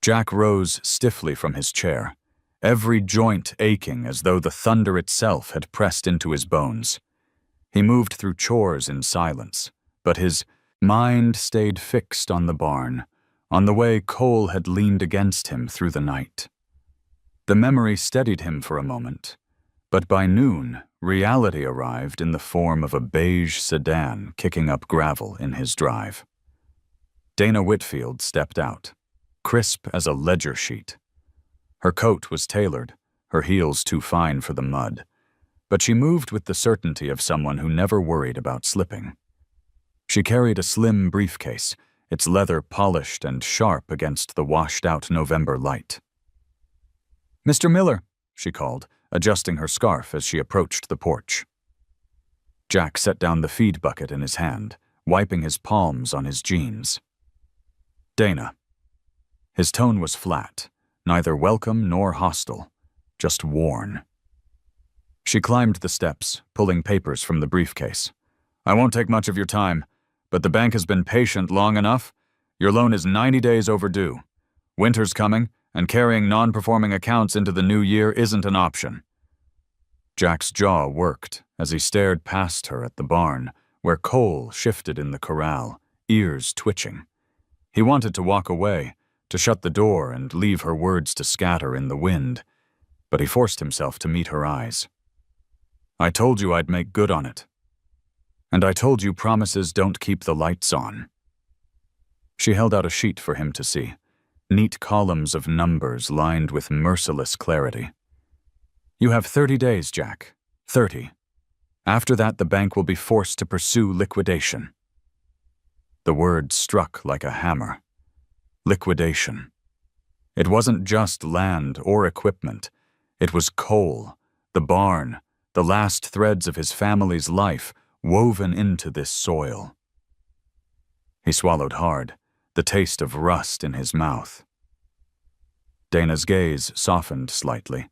Jack rose stiffly from his chair, every joint aching as though the thunder itself had pressed into his bones. He moved through chores in silence, but his mind stayed fixed on the barn, on the way Cole had leaned against him through the night. The memory steadied him for a moment, but by noon, reality arrived in the form of a beige sedan kicking up gravel in his drive. Dana Whitfield stepped out, crisp as a ledger sheet. Her coat was tailored, her heels too fine for the mud, but she moved with the certainty of someone who never worried about slipping. She carried a slim briefcase, its leather polished and sharp against the washed-out November light. "Mr. Miller," she called, adjusting her scarf as she approached the porch. Jack set down the feed bucket in his hand, wiping his palms on his jeans. "Dana." His tone was flat, neither welcome nor hostile, just worn. She climbed the steps, pulling papers from the briefcase. "I won't take much of your time, but the bank has been patient long enough. Your loan is 90 days overdue. Winter's coming, and carrying non-performing accounts into the new year isn't an option." Jack's jaw worked as he stared past her at the barn, where Cole shifted in the corral, ears twitching. He wanted to walk away, to shut the door and leave her words to scatter in the wind, but he forced himself to meet her eyes. "I told you I'd make good on it. And I told you promises don't keep the lights on." She held out a sheet for him to see, neat columns of numbers lined with merciless clarity. "You have 30 days, Jack. 30. After that, the bank will be forced to pursue liquidation." The word struck like a hammer. Liquidation. It wasn't just land or equipment. It was Cole, the barn, the last threads of his family's life woven into this soil. He swallowed hard, the taste of rust in his mouth. Dana's gaze softened slightly,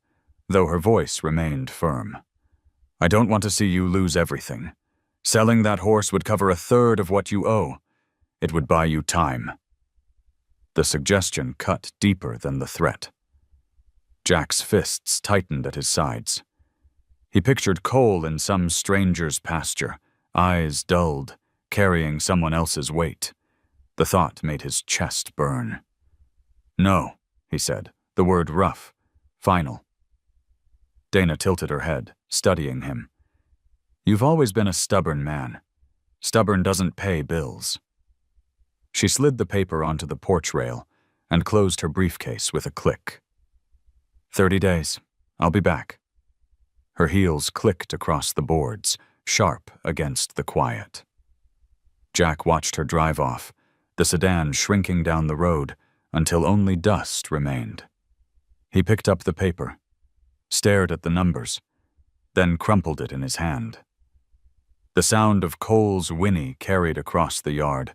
though her voice remained firm. "I don't want to see you lose everything. Selling that horse would cover a third of what you owe. It would buy you time." The suggestion cut deeper than the threat. Jack's fists tightened at his sides. He pictured Cole in some stranger's pasture, eyes dulled, carrying someone else's weight. The thought made his chest burn. "No," he said, the word rough, final. Dana tilted her head, studying him. "You've always been a stubborn man. Stubborn doesn't pay bills." She slid the paper onto the porch rail and closed her briefcase with a click. 30 days. I'll be back." Her heels clicked across the boards, sharp against the quiet. Jack watched her drive off, the sedan shrinking down the road until only dust remained. He picked up the paper. stared at the numbers, then crumpled it in his hand. The sound of Cole's whinny carried across the yard,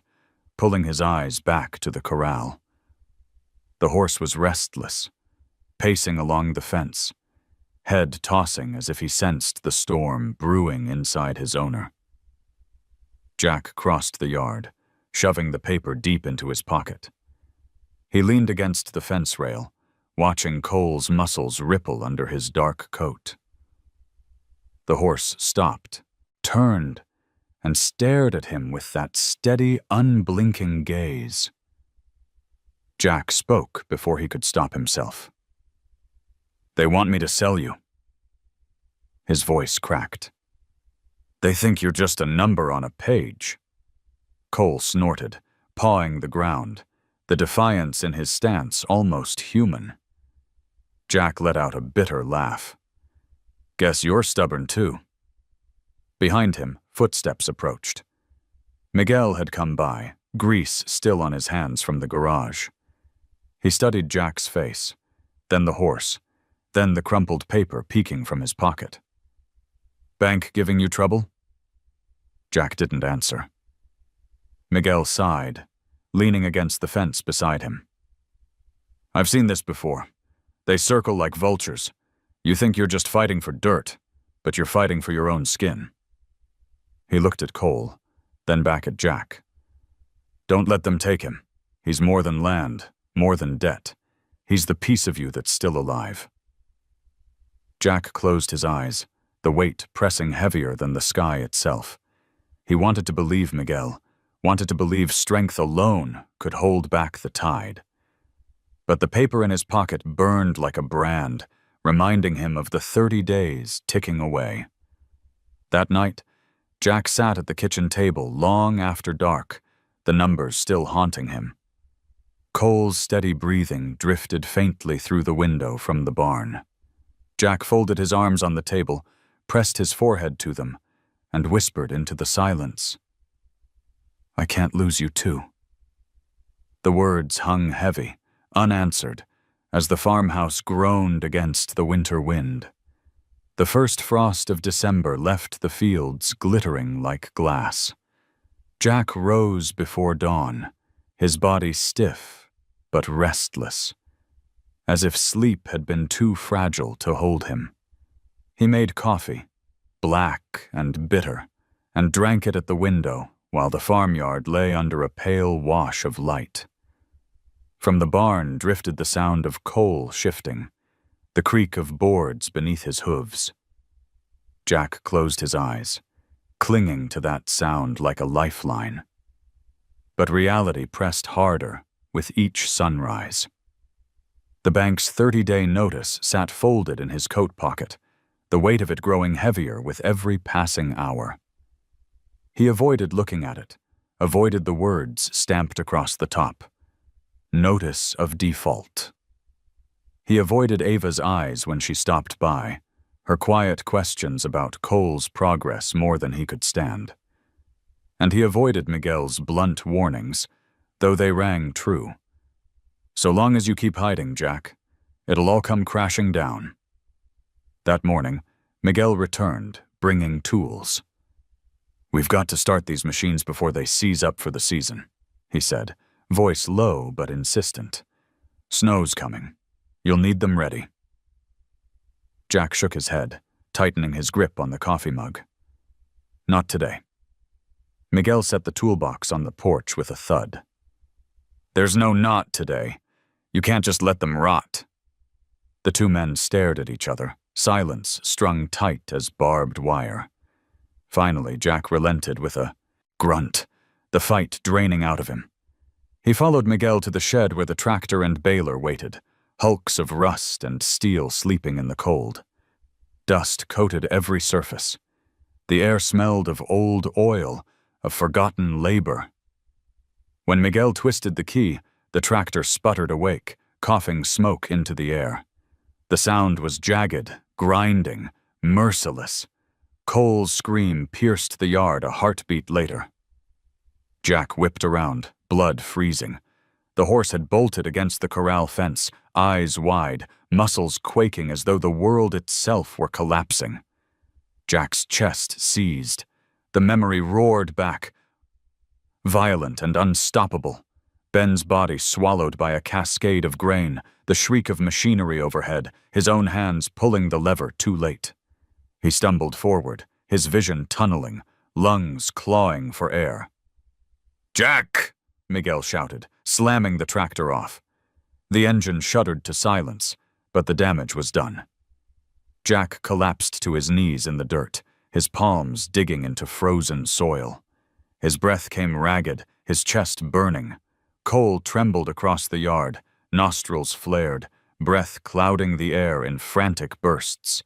pulling his eyes back to the corral. The horse was restless, pacing along the fence, head tossing as if he sensed the storm brewing inside his owner. Jack crossed the yard, shoving the paper deep into his pocket. He leaned against the fence rail, watching Cole's muscles ripple under his dark coat. The horse stopped, turned, and stared at him with that steady, unblinking gaze. Jack spoke before he could stop himself. "They want me to sell you." His voice cracked. "They think you're just a number on a page." Cole snorted, pawing the ground, the defiance in his stance almost human. Jack let out a bitter laugh. "Guess you're stubborn too." Behind him, footsteps approached. Miguel had come by, grease still on his hands from the garage. He studied Jack's face, then the horse, then the crumpled paper peeking from his pocket. "Bank giving you trouble?" Jack didn't answer. Miguel sighed, leaning against the fence beside him. "I've seen this before. They circle like vultures. You think you're just fighting for dirt, but you're fighting for your own skin." He looked at Cole, then back at Jack. "Don't let them take him. He's more than land, more than debt. He's the piece of you that's still alive." Jack closed his eyes, the weight pressing heavier than the sky itself. He wanted to believe Miguel, wanted to believe strength alone could hold back the tide. But the paper in his pocket burned like a brand, reminding him of the 30 days ticking away. That night, Jack sat at the kitchen table long after dark, the numbers still haunting him. Cole's steady breathing drifted faintly through the window from the barn. Jack folded his arms on the table, pressed his forehead to them, and whispered into the silence, "I can't lose you too." The words hung heavy, unanswered, as the farmhouse groaned against the winter wind. The first frost of December left the fields glittering like glass. Jack rose before dawn, his body stiff but restless, as if sleep had been too fragile to hold him. He made coffee, black and bitter, and drank it at the window while the farmyard lay under a pale wash of light. From the barn drifted the sound of coal shifting, the creak of boards beneath his hooves. Jack closed his eyes, clinging to that sound like a lifeline. But reality pressed harder with each sunrise. The bank's 30-day notice sat folded in his coat pocket, the weight of it growing heavier with every passing hour. He avoided looking at it, avoided the words stamped across the top. Notice of default. He avoided Ava's eyes when she stopped by, her quiet questions about Cole's progress more than he could stand. And he avoided Miguel's blunt warnings, though they rang true. "So long as you keep hiding, Jack, it'll all come crashing down." That morning, Miguel returned, bringing tools. "We've got to start these machines before they seize up for the season," he said, voice low but insistent. "Snow's coming. You'll need them ready." Jack shook his head, tightening his grip on the coffee mug. "Not today." Miguel set the toolbox on the porch with a thud. "There's no not today. You can't just let them rot." The two men stared at each other, silence strung tight as barbed wire. Finally, Jack relented with a grunt, the fight draining out of him. He followed Miguel to the shed where the tractor and baler waited, hulks of rust and steel sleeping in the cold. Dust coated every surface. The air smelled of old oil, of forgotten labor. When Miguel twisted the key, the tractor sputtered awake, coughing smoke into the air. The sound was jagged, grinding, merciless. Cole's scream pierced the yard a heartbeat later. Jack whipped around, blood freezing. The horse had bolted against the corral fence, eyes wide, muscles quaking as though the world itself were collapsing. Jack's chest seized. The memory roared back, violent and unstoppable. Ben's body swallowed by a cascade of grain, the shriek of machinery overhead, his own hands pulling the lever too late. He stumbled forward, his vision tunneling, lungs clawing for air. "Jack!" Miguel shouted, slamming the tractor off. The engine shuddered to silence, but the damage was done. Jack collapsed to his knees in the dirt, his palms digging into frozen soil. His breath came ragged, his chest burning. Cole trembled across the yard, nostrils flared, breath clouding the air in frantic bursts.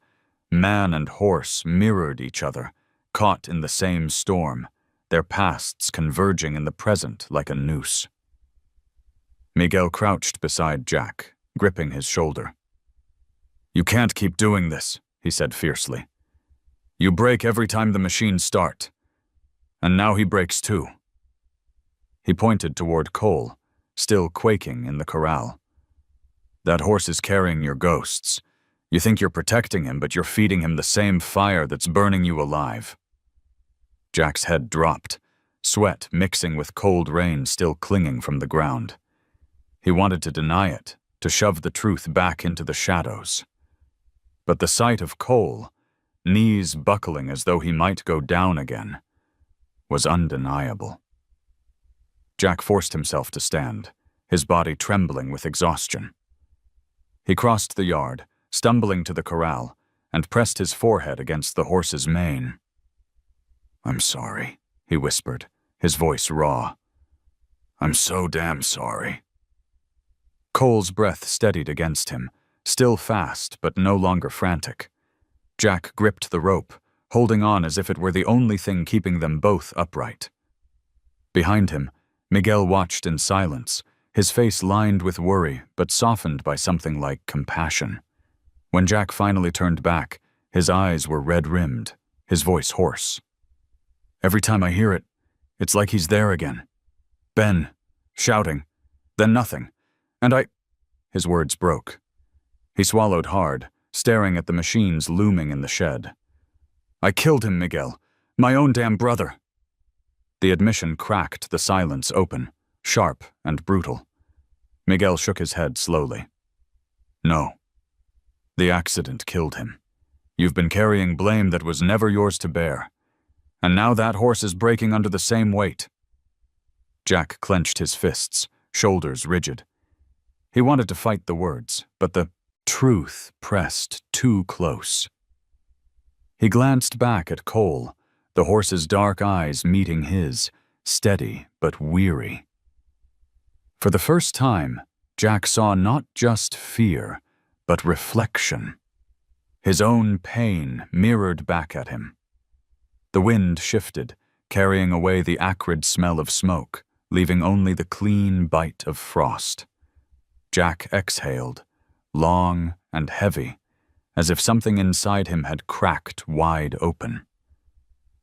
Man and horse mirrored each other, caught in the same storm, their pasts converging in the present like a noose. Miguel crouched beside Jack, gripping his shoulder. "You can't keep doing this," he said fiercely. "You break every time the machines start. And now he breaks too." He pointed toward Cole, still quaking in the corral. "That horse is carrying your ghosts. You think you're protecting him, but you're feeding him the same fire that's burning you alive." Jack's head dropped, sweat mixing with cold rain still clinging from the ground. He wanted to deny it, to shove the truth back into the shadows. But the sight of Cole, knees buckling as though he might go down again, was undeniable. Jack forced himself to stand, his body trembling with exhaustion. He crossed the yard, stumbling to the corral, and pressed his forehead against the horse's mane. "I'm sorry," he whispered, his voice raw. "I'm so damn sorry." Cole's breath steadied against him, still fast but no longer frantic. Jack gripped the rope, holding on as if it were the only thing keeping them both upright. Behind him, Miguel watched in silence, his face lined with worry but softened by something like compassion. When Jack finally turned back, his eyes were red-rimmed, his voice hoarse. "Every time I hear it, it's like he's there again. Ben, shouting, then nothing, and His words broke. He swallowed hard, staring at the machines looming in the shed. "I killed him, Miguel. My own damn brother." The admission cracked the silence open, sharp and brutal. Miguel shook his head slowly. "No. The accident killed him. You've been carrying blame that was never yours to bear. And now that horse is breaking under the same weight." Jack clenched his fists, shoulders rigid. He wanted to fight the words, but the truth pressed too close. He glanced back at Cole, the horse's dark eyes meeting his, steady but weary. For the first time, Jack saw not just fear, but reflection. His own pain mirrored back at him. The wind shifted, carrying away the acrid smell of smoke, leaving only the clean bite of frost. Jack exhaled, long and heavy, as if something inside him had cracked wide open.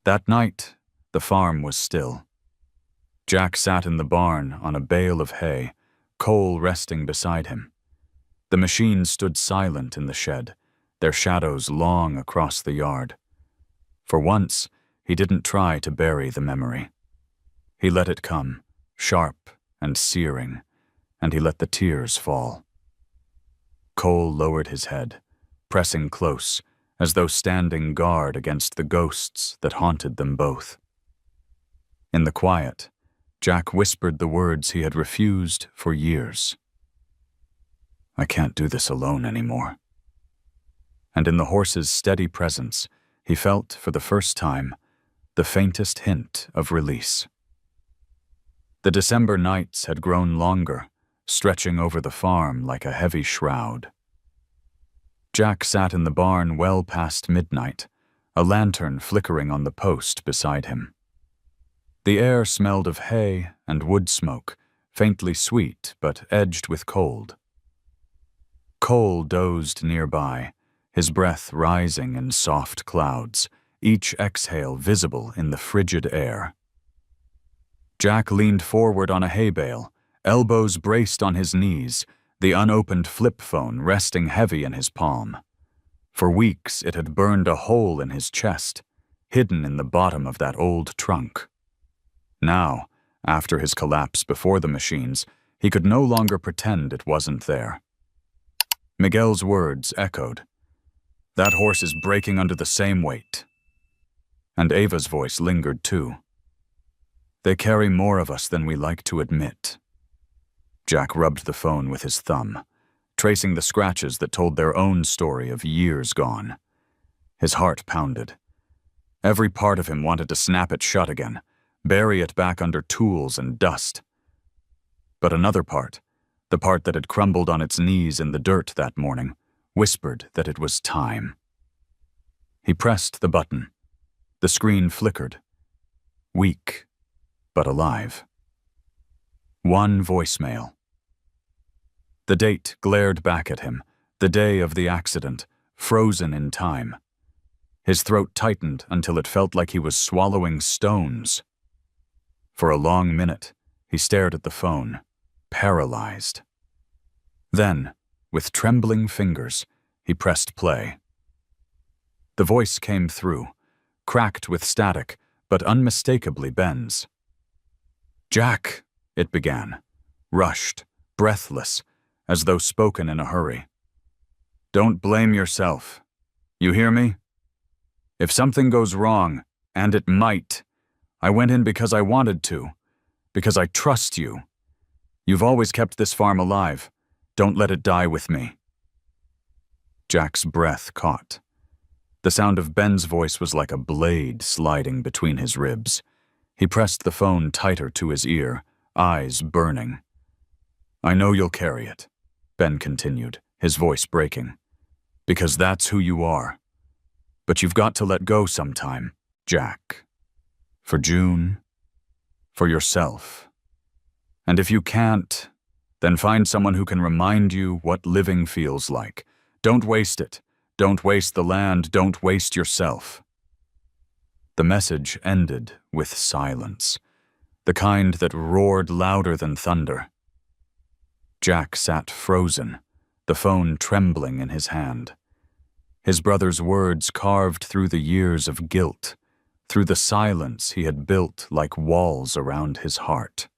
That night, the farm was still. Jack sat in the barn on a bale of hay, Cole resting beside him. The machines stood silent in the shed, their shadows long across the yard. For once, he didn't try to bury the memory. He let it come, sharp and searing, and he let the tears fall. Cole lowered his head, pressing close, as though standing guard against the ghosts that haunted them both. In the quiet, Jack whispered the words he had refused for years. "I can't do this alone anymore." And in the horse's steady presence, he felt, for the first time, the faintest hint of release. The December nights had grown longer, stretching over the farm like a heavy shroud. Jack sat in the barn well past midnight, a lantern flickering on the post beside him. The air smelled of hay and wood smoke, faintly sweet but edged with cold. Cole dozed nearby, his breath rising in soft clouds, each exhale visible in the frigid air. Jack leaned forward on a hay bale, elbows braced on his knees, the unopened flip phone resting heavy in his palm. For weeks it had burned a hole in his chest, hidden in the bottom of that old trunk. Now, after his collapse before the machines, he could no longer pretend it wasn't there. Miguel's words echoed. "That horse is breaking under the same weight." And Ava's voice lingered too. "They carry more of us than we like to admit." Jack rubbed the phone with his thumb, tracing the scratches that told their own story of years gone. His heart pounded. Every part of him wanted to snap it shut again, bury it back under tools and dust. But another part, the part that had crumbled on its knees in the dirt that morning, whispered that it was time. He pressed the button. The screen flickered. Weak, but alive. One voicemail. The date glared back at him, the day of the accident, frozen in time. His throat tightened until it felt like he was swallowing stones. For a long minute, he stared at the phone, paralyzed. Then, with trembling fingers, he pressed play. The voice came through, cracked with static, but unmistakably Ben's. "Jack," it began, rushed, breathless, as though spoken in a hurry. "Don't blame yourself. You hear me? If something goes wrong, and it might, I went in because I wanted to, because I trust you. You've always kept this farm alive. Don't let it die with me." Jack's breath caught. The sound of Ben's voice was like a blade sliding between his ribs. He pressed the phone tighter to his ear, eyes burning. "I know you'll carry it," Ben continued, his voice breaking, "because that's who you are. But you've got to let go sometime, Jack. For June, for yourself. And if you can't, then find someone who can remind you what living feels like. Don't waste it. Don't waste the land. Don't waste yourself." The message ended with silence, the kind that roared louder than thunder. Jack sat frozen, the phone trembling in his hand. His brother's words carved through the years of guilt, through the silence he had built like walls around his heart.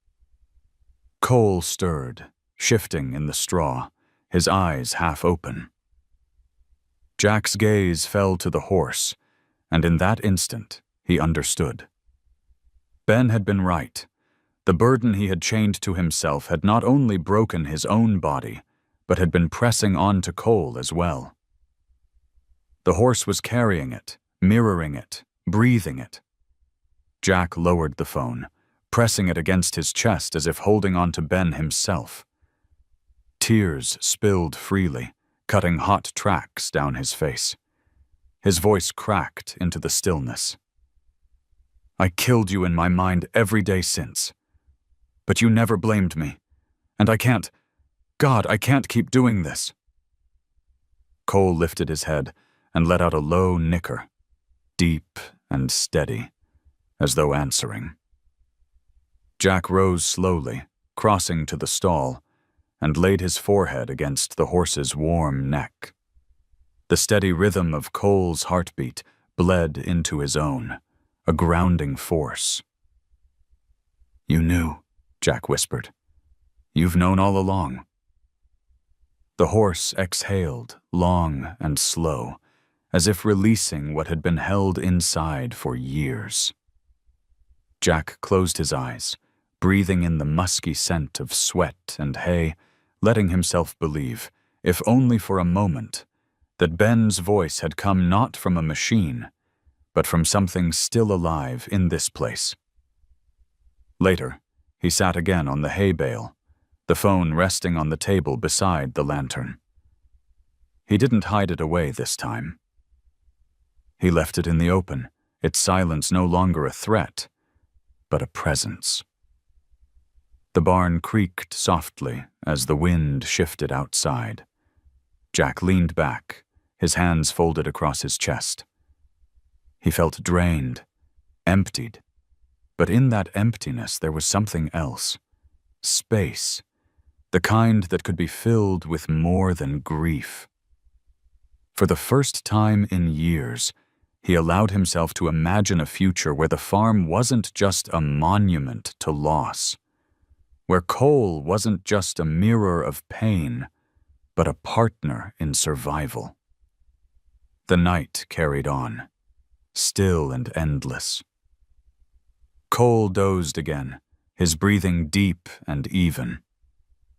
Cole stirred, shifting in the straw, his eyes half open. Jack's gaze fell to the horse, and in that instant, he understood. Ben had been right. The burden he had chained to himself had not only broken his own body, but had been pressing on to Cole as well. The horse was carrying it, mirroring it, breathing it. Jack lowered the phone, pressing it against his chest as if holding on to Ben himself. Tears spilled freely, cutting hot tracks down his face. His voice cracked into the stillness. "I killed you in my mind every day since. But you never blamed me. And I can't keep doing this." Cole lifted his head and let out a low nicker, deep and steady, as though answering. Jack rose slowly, crossing to the stall, and laid his forehead against the horse's warm neck. The steady rhythm of Cole's heartbeat bled into his own, a grounding force. "You knew," Jack whispered. "You've known all along." The horse exhaled, long and slow, as if releasing what had been held inside for years. Jack closed his eyes, breathing in the musky scent of sweat and hay, letting himself believe, if only for a moment, that Ben's voice had come not from a machine, but from something still alive in this place. Later, he sat again on the hay bale, the phone resting on the table beside the lantern. He didn't hide it away this time. He left it in the open, its silence no longer a threat, but a presence. The barn creaked softly as the wind shifted outside. Jack leaned back, his hands folded across his chest. He felt drained, emptied, but in that emptiness there was something else. Space. the kind that could be filled with more than grief. For the first time in years, he allowed himself to imagine a future where the farm wasn't just a monument to loss, where Cole wasn't just a mirror of pain, but a partner in survival. The night carried on, still and endless. Cole dozed again, his breathing deep and even.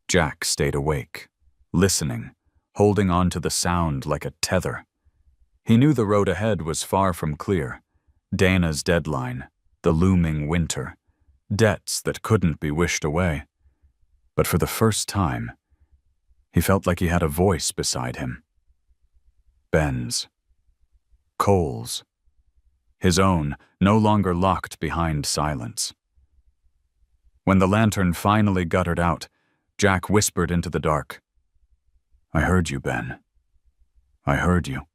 Jack stayed awake, listening, holding on to the sound like a tether. He knew the road ahead was far from clear. Dana's deadline, the looming winter, debts that couldn't be wished away. But for the first time, he felt like he had a voice beside him. Ben's. Cole's. His own, no longer locked behind silence. When the lantern finally guttered out, Jack whispered into the dark, "I heard you, Ben. I heard you."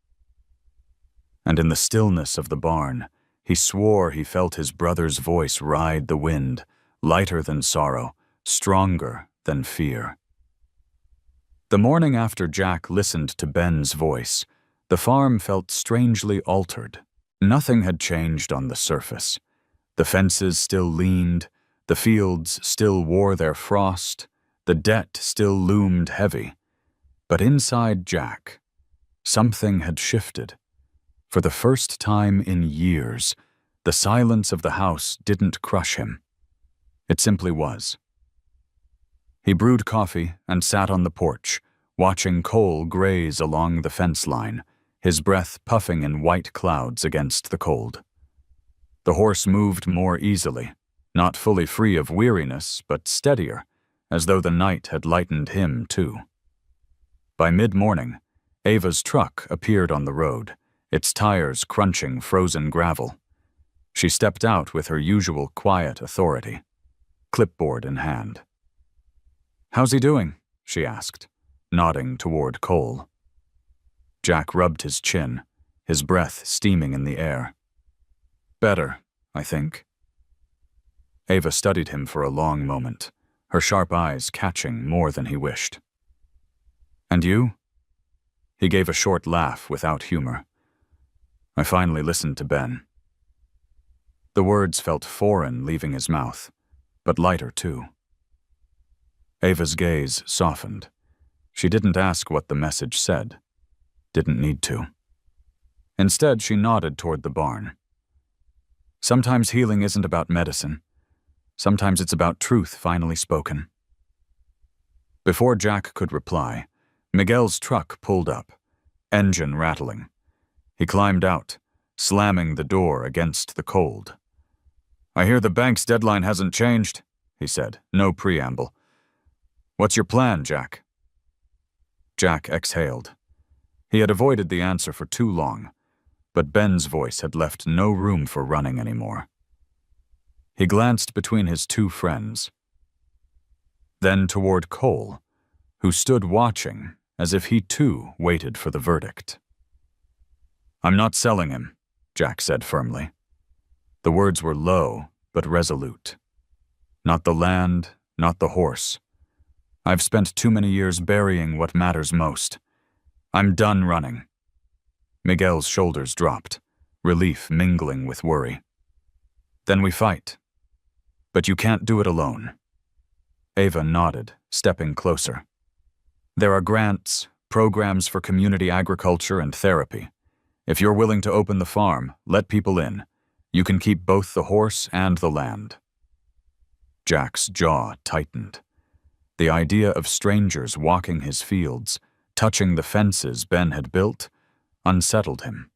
And in the stillness of the barn, he swore he felt his brother's voice ride the wind, lighter than sorrow, stronger than fear. The morning after Jack listened to Ben's voice, the farm felt strangely altered. Nothing had changed on the surface. The fences still leaned, the fields still wore their frost, the debt still loomed heavy. But inside Jack, something had shifted. For the first time in years, the silence of the house didn't crush him. It simply was. He brewed coffee and sat on the porch, watching Cole graze along the fence line, his breath puffing in white clouds against the cold. The horse moved more easily, not fully free of weariness, but steadier, as though the night had lightened him too. By mid-morning, Ava's truck appeared on the road, its tires crunching frozen gravel. She stepped out with her usual quiet authority, clipboard in hand. "How's he doing?" she asked, nodding toward Cole. Jack rubbed his chin, his breath steaming in the air. "Better, I think." Ava studied him for a long moment, her sharp eyes catching more than he wished. "And you?" He gave a short laugh without humor. "I finally listened to Ben." The words felt foreign leaving his mouth, but lighter too. Ava's gaze softened. She didn't ask what the message said. Didn't need to. Instead, she nodded toward the barn. "Sometimes healing isn't about medicine. Sometimes it's about truth finally spoken." Before Jack could reply, Miguel's truck pulled up, engine rattling. He climbed out, slamming the door against the cold. "I hear the bank's deadline hasn't changed," he said, no preamble. "What's your plan, Jack?" Jack exhaled. He had avoided the answer for too long, but Ben's voice had left no room for running anymore. He glanced between his two friends, then toward Cole, who stood watching as if he too waited for the verdict. "I'm not selling him," Jack said firmly. The words were low but resolute. "Not the land, not the horse. I've spent too many years burying what matters most. I'm done running." Miguel's shoulders dropped, relief mingling with worry. "Then we fight. But you can't do it alone." Ava nodded, stepping closer. "There are grants, programs for community agriculture and therapy. If you're willing to open the farm, let people in. You can keep both the horse and the land." Jack's jaw tightened. The idea of strangers walking his fields, touching the fences Ben had built, unsettled him.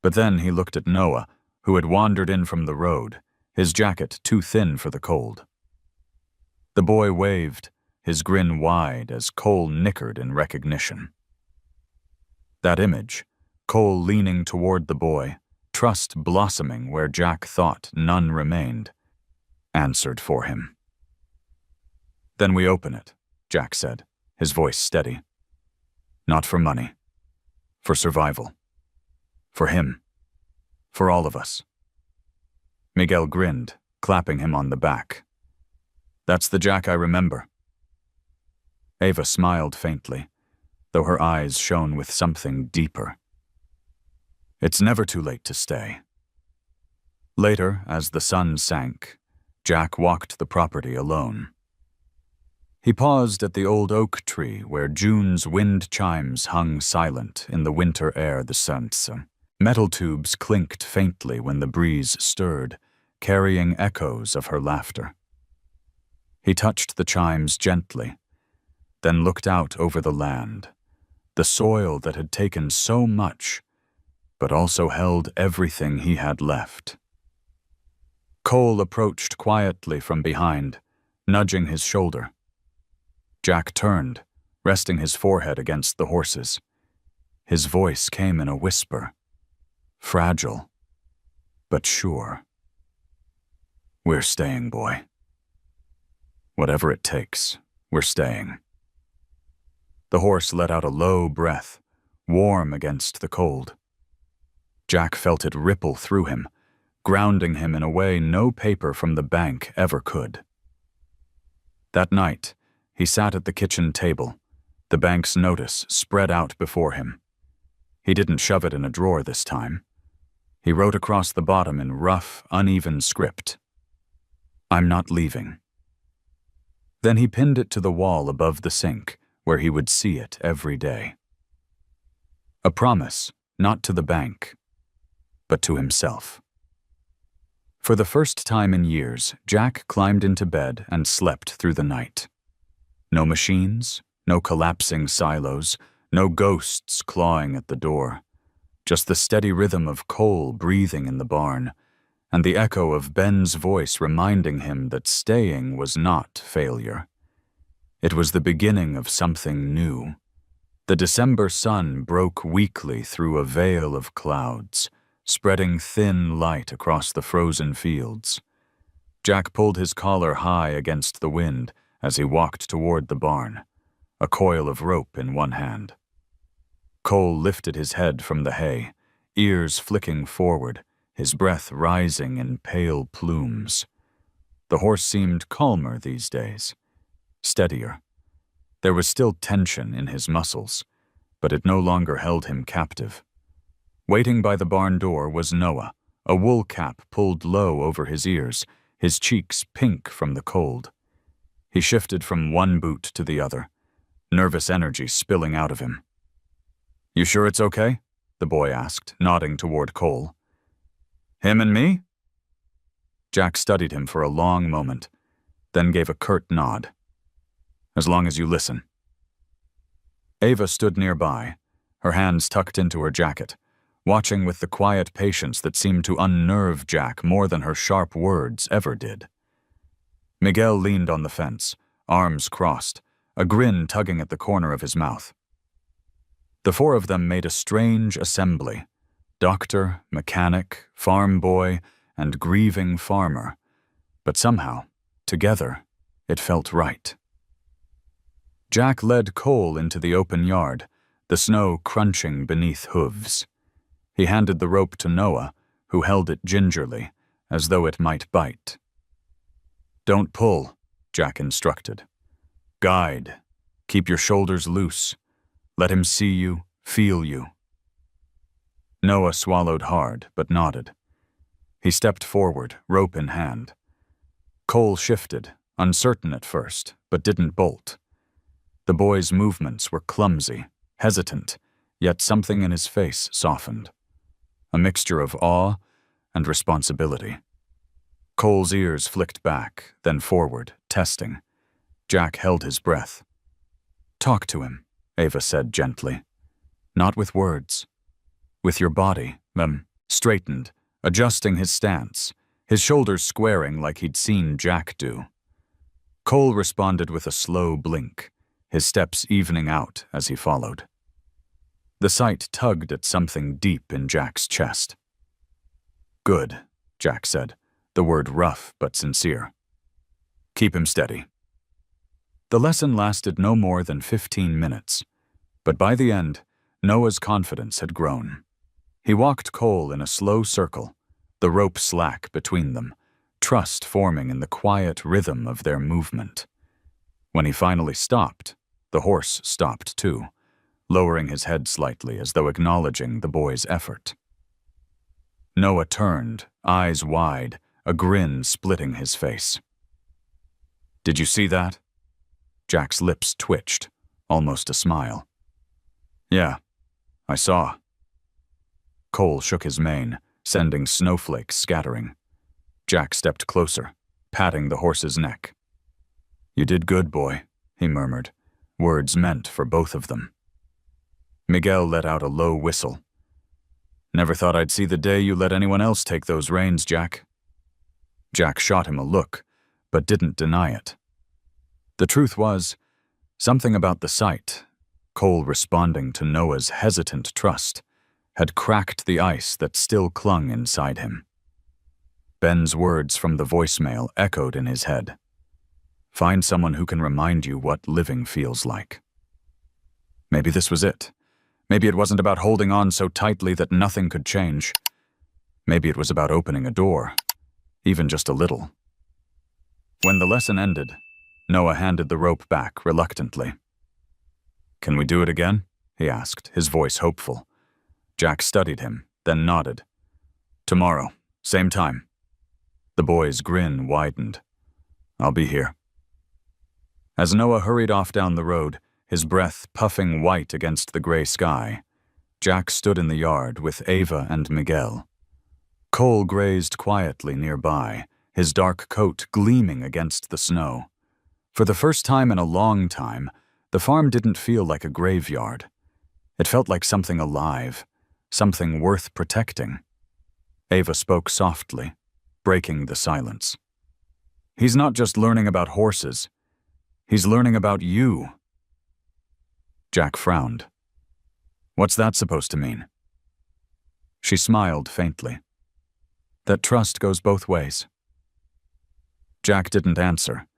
But then he looked at Noah, who had wandered in from the road, his jacket too thin for the cold. The boy waved, his grin wide as Cole nickered in recognition. That image, Cole leaning toward the boy, trust blossoming where Jack thought none remained, answered for him. "Then we open it," Jack said, his voice steady. "Not for money. For survival. For him. For all of us." Miguel grinned, clapping him on the back. "That's the Jack I remember." Ava smiled faintly, though her eyes shone with something deeper. It's never too late to stay. Later, as the sun sank, Jack walked the property alone. He paused at the old oak tree where June's wind chimes hung silent in the winter air. The sun's metal tubes clinked faintly when the breeze stirred, carrying echoes of her laughter. He touched the chimes gently, then looked out over the land, the soil that had taken so much, but also held everything he had left. Cole approached quietly from behind, nudging his shoulder. Jack turned, resting his forehead against the horses. His voice came in a whisper, fragile, but sure. We're staying, boy. Whatever it takes, we're staying. The horse let out a low breath, warm against the cold. Jack felt it ripple through him, grounding him in a way no paper from the bank ever could. That night, he sat at the kitchen table, the bank's notice spread out before him. He didn't shove it in a drawer this time. He wrote across the bottom in rough, uneven script, "I'm not leaving." Then he pinned it to the wall above the sink, where he would see it every day. A promise, not to the bank, but to himself. For the first time in years, Jack climbed into bed and slept through the night. No machines, no collapsing silos, no ghosts clawing at the door. Just the steady rhythm of Cole breathing in the barn, and the echo of Ben's voice reminding him that staying was not failure. It was the beginning of something new. The December sun broke weakly through a veil of clouds, spreading thin light across the frozen fields. Jack pulled his collar high against the wind as he walked toward the barn, a coil of rope in one hand. Cole lifted his head from the hay, ears flicking forward, his breath rising in pale plumes. The horse seemed calmer these days, steadier. There was still tension in his muscles, but it no longer held him captive. Waiting by the barn door was Noah, a wool cap pulled low over his ears, his cheeks pink from the cold. He shifted from one boot to the other, nervous energy spilling out of him. "You sure it's okay?" the boy asked, nodding toward Cole. "Him and me?" Jack studied him for a long moment, then gave a curt nod. "As long as you listen." Ava stood nearby, her hands tucked into her jacket, watching with the quiet patience that seemed to unnerve Jack more than her sharp words ever did. Miguel leaned on the fence, arms crossed, a grin tugging at the corner of his mouth. The four of them made a strange assembly: doctor, mechanic, farm boy, and grieving farmer. But somehow, together, it felt right. Jack led Cole into the open yard, the snow crunching beneath hooves. He handed the rope to Noah, who held it gingerly, as though it might bite. "Don't pull," Jack instructed. "Guide. Keep your shoulders loose. Let him see you, feel you." Noah swallowed hard, but nodded. He stepped forward, rope in hand. Cole shifted, uncertain at first, but didn't bolt. The boy's movements were clumsy, hesitant, yet something in his face softened. A mixture of awe and responsibility. Cole's ears flicked back, then forward, testing. Jack held his breath. "Talk to him," Ava said gently. "Not with words. With your body." Straightened, adjusting his stance, his shoulders squaring like he'd seen Jack do. Cole responded with a slow blink, his steps evening out as he followed. The sight tugged at something deep in Jack's chest. "Good," Jack said, the word rough but sincere. "Keep him steady." The lesson lasted no more than 15 minutes, but by the end, Noah's confidence had grown. He walked Cole in a slow circle, the rope slack between them, trust forming in the quiet rhythm of their movement. When he finally stopped, The horse stopped too, lowering his head slightly as though acknowledging the boy's effort. Noah turned, eyes wide, a grin splitting his face. "Did you see that?" Jack's lips twitched, almost a smile. "Yeah, I saw." Cole shook his mane, sending snowflakes scattering. Jack stepped closer, patting the horse's neck. "You did good, boy," he murmured, words meant for both of them. Miguel let out a low whistle. "Never thought I'd see the day you let anyone else take those reins, Jack." Jack shot him a look, but didn't deny it. The truth was, something about the sight, Cole responding to Noah's hesitant trust, had cracked the ice that still clung inside him. Ben's words from the voicemail echoed in his head. "Find someone who can remind you what living feels like." Maybe this was it. Maybe it wasn't about holding on so tightly that nothing could change. Maybe it was about opening a door, even just a little. When the lesson ended, Noah handed the rope back reluctantly. "Can we do it again?" he asked, his voice hopeful. Jack studied him, then nodded. "Tomorrow, same time." The boy's grin widened. "I'll be here." As Noah hurried off down the road, his breath puffing white against the gray sky, Jack stood in the yard with Ava and Miguel. Cole grazed quietly nearby, his dark coat gleaming against the snow. For the first time in a long time, the farm didn't feel like a graveyard. It felt like something alive, something worth protecting. Ava spoke softly, breaking the silence. "He's not just learning about horses. He's learning about you." Jack frowned. "What's that supposed to mean?" She smiled faintly. "That trust goes both ways." Jack didn't answer,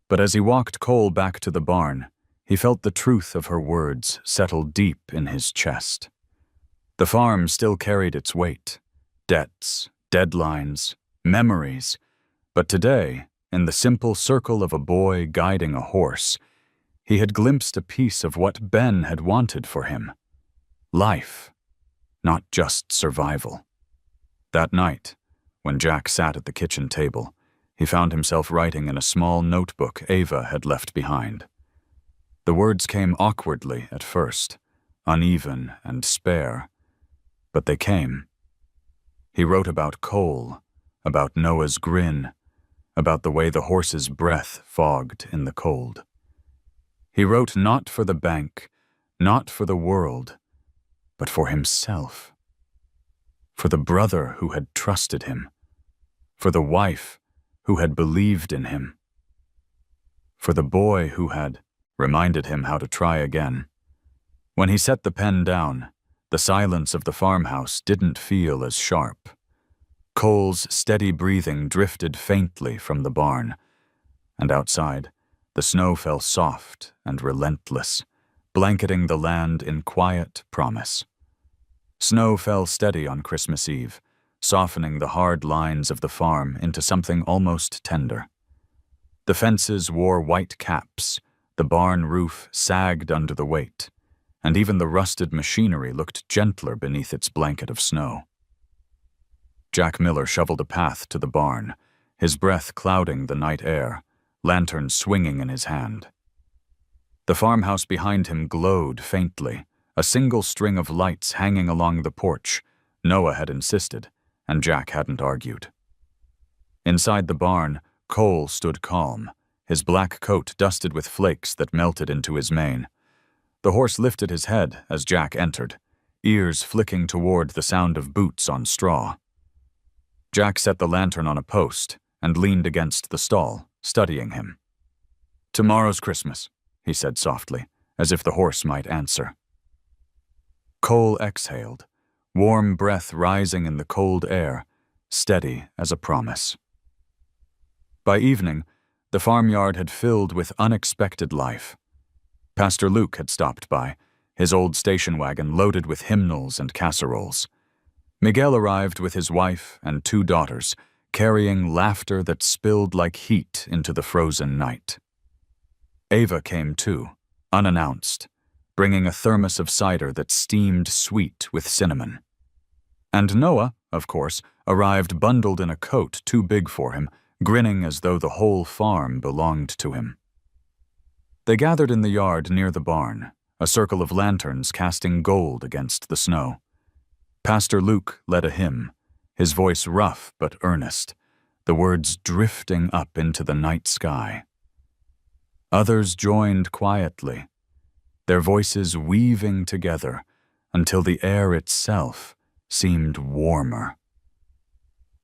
but as he walked Cole back to the barn, he felt the truth of her words settle deep in his chest. The farm still carried its weight, debts, deadlines, memories, but today, in the simple circle of a boy guiding a horse, he had glimpsed a piece of what Ben had wanted for him. Life, not just survival. That night, when Jack sat at the kitchen table, he found himself writing in a small notebook Ava had left behind. The words came awkwardly at first, uneven and spare, but they came. He wrote about Cole, about Noah's grin, about the way the horse's breath fogged in the cold. He wrote not for the bank, not for the world, but for himself. For the brother who had trusted him. For the wife who had believed in him. For the boy who had reminded him how to try again. When he set the pen down, the silence of the farmhouse didn't feel as sharp. Cole's steady breathing drifted faintly from the barn, and outside, the snow fell soft and relentless, blanketing the land in quiet promise. Snow fell steady on Christmas Eve, softening the hard lines of the farm into something almost tender. The fences wore white caps, the barn roof sagged under the weight, and even the rusted machinery looked gentler beneath its blanket of snow. Jack Miller shoveled a path to the barn, his breath clouding the night air, lantern swinging in his hand. The farmhouse behind him glowed faintly, a single string of lights hanging along the porch. Noah had insisted, and Jack hadn't argued. Inside the barn, Cole stood calm, his black coat dusted with flakes that melted into his mane. The horse lifted his head as Jack entered, ears flicking toward the sound of boots on straw. Jack set the lantern on a post and leaned against the stall, studying him. "Tomorrow's Christmas," he said softly, as if the horse might answer. Cole exhaled, warm breath rising in the cold air, steady as a promise. By evening, the farmyard had filled with unexpected life. Pastor Luke had stopped by, his old station wagon loaded with hymnals and casseroles. Miguel arrived with his wife and 2 daughters, carrying laughter that spilled like heat into the frozen night. Ava came too, unannounced, bringing a thermos of cider that steamed sweet with cinnamon. And Noah, of course, arrived bundled in a coat too big for him, grinning as though the whole farm belonged to him. They gathered in the yard near the barn, a circle of lanterns casting gold against the snow. Pastor Luke led a hymn, his voice rough but earnest, the words drifting up into the night sky. Others joined quietly, their voices weaving together until the air itself seemed warmer.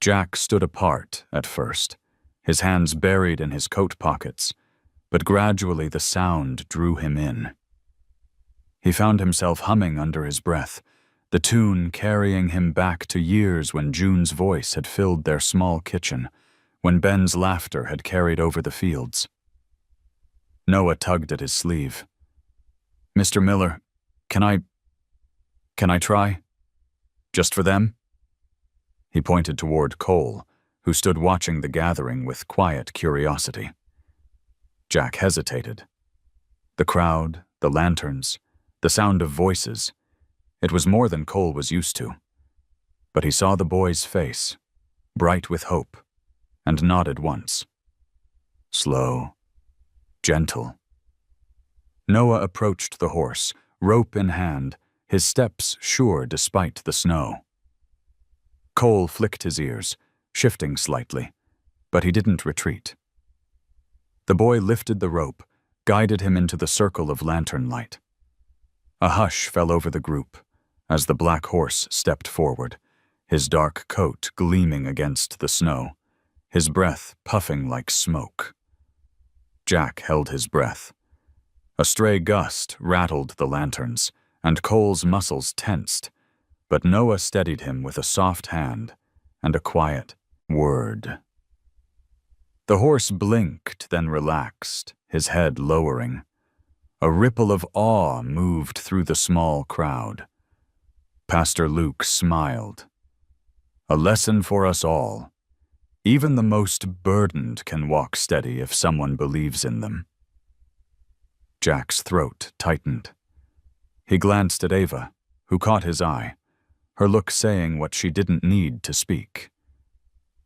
Jack stood apart at first, his hands buried in his coat pockets, but gradually the sound drew him in. He found himself humming under his breath, the tune carrying him back to years when June's voice had filled their small kitchen, when Ben's laughter had carried over the fields. Noah tugged at his sleeve. "Mr. Miller, can I try? Just for them?" He pointed toward Cole, who stood watching the gathering with quiet curiosity. Jack hesitated. The crowd, the lanterns, the sound of voices. It was more than Cole was used to. But he saw the boy's face, bright with hope, and nodded once. Slow, gentle. Noah approached the horse, rope in hand, his steps sure despite the snow. Cole flicked his ears, shifting slightly, but he didn't retreat. The boy lifted the rope, guided him into the circle of lantern light. A hush fell over the group as the black horse stepped forward, his dark coat gleaming against the snow, his breath puffing like smoke. Jack held his breath. A stray gust rattled the lanterns, and Cole's muscles tensed, but Noah steadied him with a soft hand and a quiet word. The horse blinked, then relaxed, his head lowering. A ripple of awe moved through the small crowd. Pastor Luke smiled. A lesson for us all. Even the most burdened can walk steady if someone believes in them. Jack's throat tightened. He glanced at Ava, who caught his eye, her look saying what she didn't need to speak.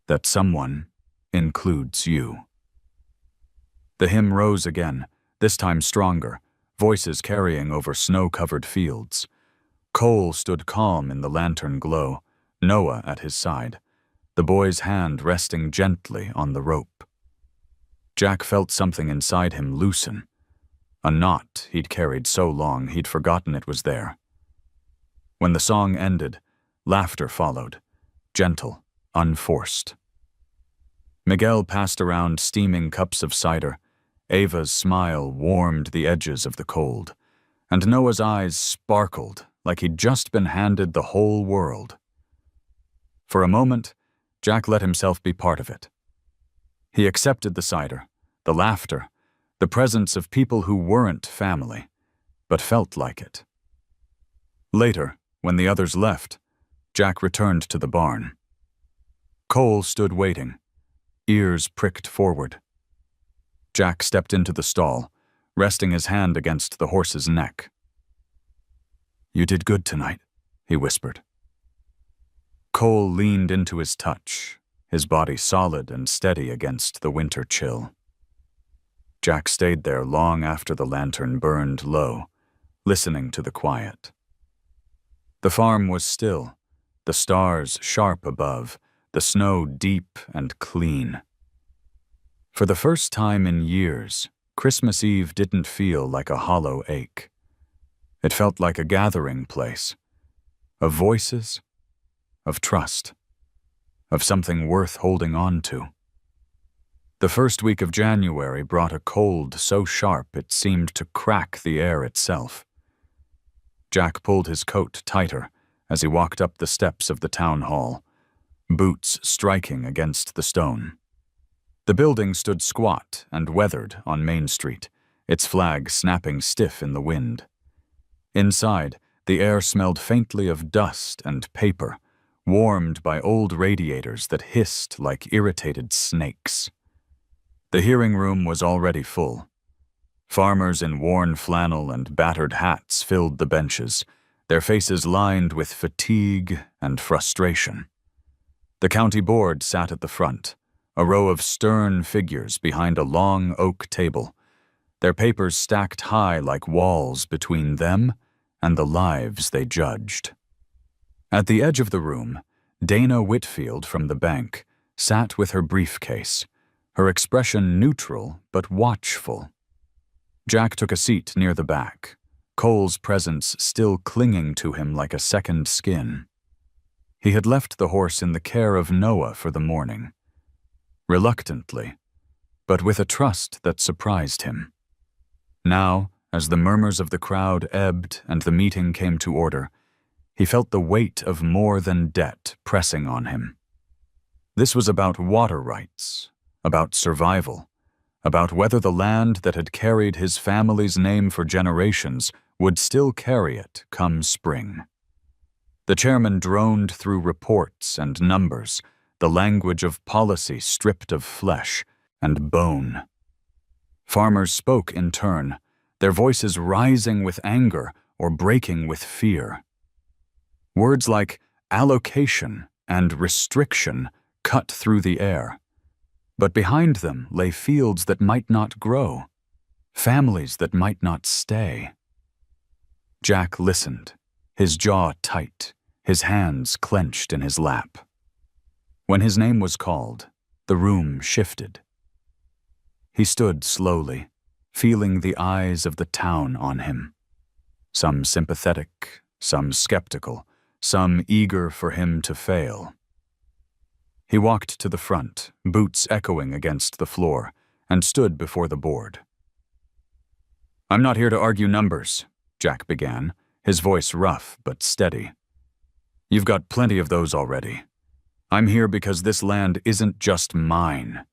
That someone includes you. The hymn rose again, this time stronger, voices carrying over snow-covered fields. Cole stood calm in the lantern glow, Noah at his side, the boy's hand resting gently on the rope. Jack felt something inside him loosen, a knot he'd carried so long he'd forgotten it was there. When the song ended, laughter followed, gentle, unforced. Miguel passed around steaming cups of cider. Ava's smile warmed the edges of the cold, and Noah's eyes sparkled like he'd just been handed the whole world. For a moment, Jack let himself be part of it. He accepted the cider, the laughter, the presence of people who weren't family, but felt like it. Later, when the others left, Jack returned to the barn. Cole stood waiting, ears pricked forward. Jack stepped into the stall, resting his hand against the horse's neck. "You did good tonight," he whispered. Cole leaned into his touch, his body solid and steady against the winter chill. Jack stayed there long after the lantern burned low, listening to the quiet. The farm was still, the stars sharp above, the snow deep and clean. For the first time in years, Christmas Eve didn't feel like a hollow ache. It felt like a gathering place, of voices, of trust, of something worth holding on to. The first week of January brought a cold so sharp it seemed to crack the air itself. Jack pulled his coat tighter as he walked up the steps of the town hall, boots striking against the stone. The building stood squat and weathered on Main Street, its flag snapping stiff in the wind. Inside, the air smelled faintly of dust and paper, warmed by old radiators that hissed like irritated snakes. The hearing room was already full. Farmers in worn flannel and battered hats filled the benches, their faces lined with fatigue and frustration. The county board sat at the front, a row of stern figures behind a long oak table, their papers stacked high like walls between them and the lives they judged. At the edge of the room, Dana Whitfield from the bank sat with her briefcase, her expression neutral but watchful. Jack took a seat near the back, Cole's presence still clinging to him like a second skin. He had left the horse in the care of Noah for the morning. Reluctantly, but with a trust that surprised him. Now, as the murmurs of the crowd ebbed and the meeting came to order, he felt the weight of more than debt pressing on him. This was about water rights, about survival, about whether the land that had carried his family's name for generations would still carry it come spring. The chairman droned through reports and numbers, the language of policy stripped of flesh and bone. Farmers spoke in turn, their voices rising with anger or breaking with fear. Words like allocation and restriction cut through the air. But behind them lay fields that might not grow, families that might not stay. Jack listened, his jaw tight, his hands clenched in his lap. When his name was called, the room shifted. He stood slowly, feeling the eyes of the town on him. Some sympathetic, some skeptical, some eager for him to fail. He walked to the front, boots echoing against the floor, and stood before the board. "I'm not here to argue numbers," Jack began, his voice rough but steady. "You've got plenty of those already. I'm here because this land isn't just mine.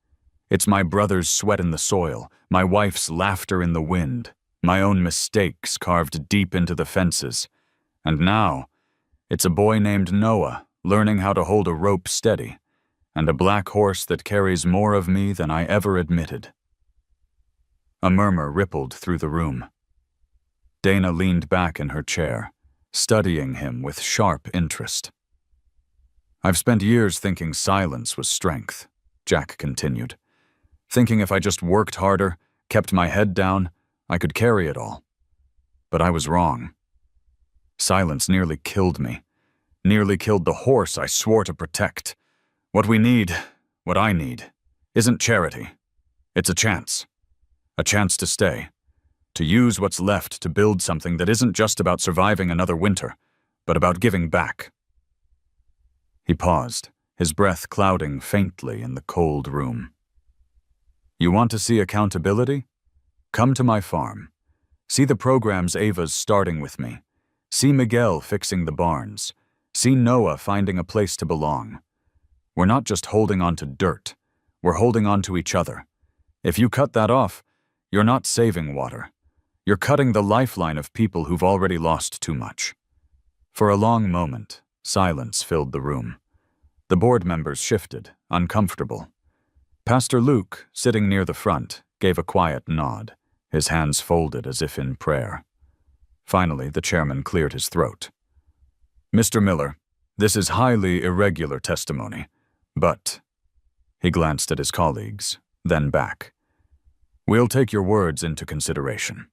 It's my brother's sweat in the soil, my wife's laughter in the wind, my own mistakes carved deep into the fences. And now, it's a boy named Noah learning how to hold a rope steady, and a black horse that carries more of me than I ever admitted." A murmur rippled through the room. Dana leaned back in her chair, studying him with sharp interest. "I've spent years thinking silence was strength," Jack continued. "Thinking if I just worked harder, kept my head down, I could carry it all. But I was wrong. Silence nearly killed me. Nearly killed the horse I swore to protect. What we need, what I need, isn't charity. It's a chance. A chance to stay. To use what's left to build something that isn't just about surviving another winter, but about giving back." He paused, his breath clouding faintly in the cold room. "You want to see accountability? Come to my farm. See the programs Ava's starting with me. See Miguel fixing the barns. See Noah finding a place to belong. We're not just holding on to dirt. We're holding on to each other. If you cut that off, you're not saving water. You're cutting the lifeline of people who've already lost too much." For a long moment, silence filled the room. The board members shifted, uncomfortable. Pastor Luke, sitting near the front, gave a quiet nod, his hands folded as if in prayer. Finally, the chairman cleared his throat. "Mr. Miller, this is highly irregular testimony, but—" He glanced at his colleagues, then back. "We'll take your words into consideration."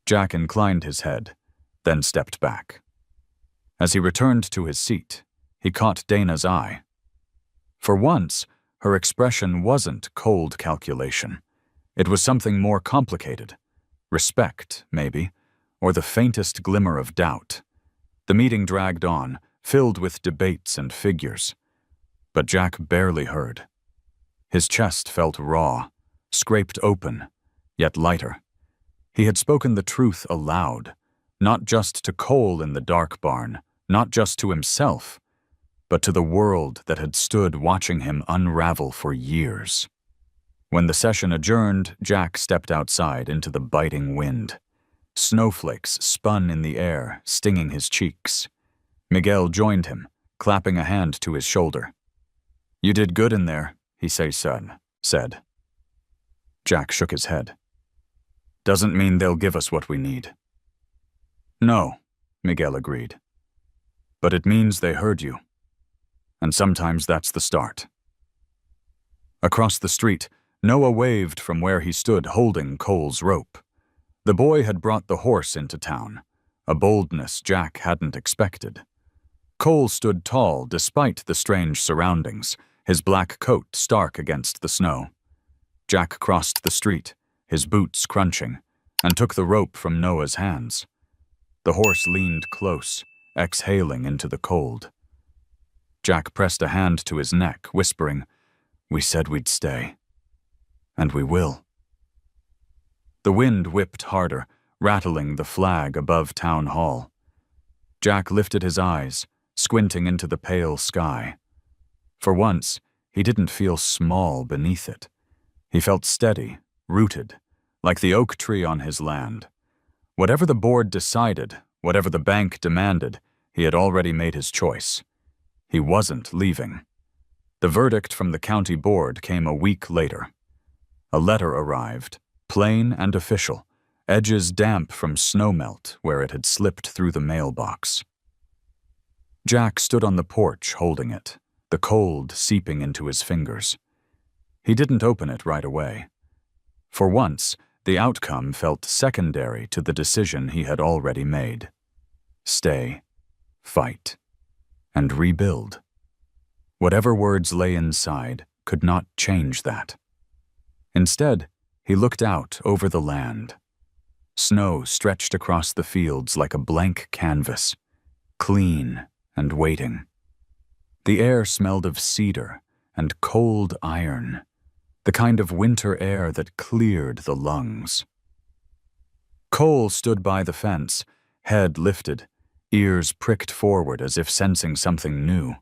Jack inclined his head, then stepped back. As he returned to his seat, he caught Dana's eye. For once, her expression wasn't cold calculation. It was something more complicated. Respect, maybe, or the faintest glimmer of doubt. The meeting dragged on, filled with debates and figures. But Jack barely heard. His chest felt raw, scraped open, yet lighter. He had spoken the truth aloud, not just to Cole in the dark barn, not just to himself, but to the world that had stood watching him unravel for years. When the session adjourned, Jack stepped outside into the biting wind. Snowflakes spun in the air, stinging his cheeks. Miguel joined him, clapping a hand to his shoulder. "You did good in there," he said. Jack shook his head. doesn't mean they'll give us what we need." "No," Miguel agreed. "But it means they heard you. And sometimes that's the start." Across the street, Noah waved from where he stood holding Cole's rope. The boy had brought the horse into town, a boldness Jack hadn't expected. Cole stood tall despite the strange surroundings, his black coat stark against the snow. Jack crossed the street, his boots crunching, and took the rope from Noah's hands. The horse leaned close, exhaling into the cold. Jack pressed a hand to his neck, whispering, "We said we'd stay. And we will." The wind whipped harder, rattling the flag above Town Hall. Jack lifted his eyes, squinting into the pale sky. For once, he didn't feel small beneath it. He felt steady, rooted, like the oak tree on his land. Whatever the board decided, whatever the bank demanded, he had already made his choice. He wasn't leaving. The verdict from the county board came a week later. A letter arrived, plain and official, edges damp from snowmelt where it had slipped through the mailbox. Jack stood on the porch holding it, the cold seeping into his fingers. He didn't open it right away. For once, the outcome felt secondary to the decision he had already made. Stay, fight, and rebuild. Whatever words lay inside could not change that. Instead, he looked out over the land. Snow stretched across the fields like a blank canvas, clean and waiting. The air smelled of cedar and cold iron, the kind of winter air that cleared the lungs. Cole stood by the fence, head lifted, ears pricked forward as if sensing something new.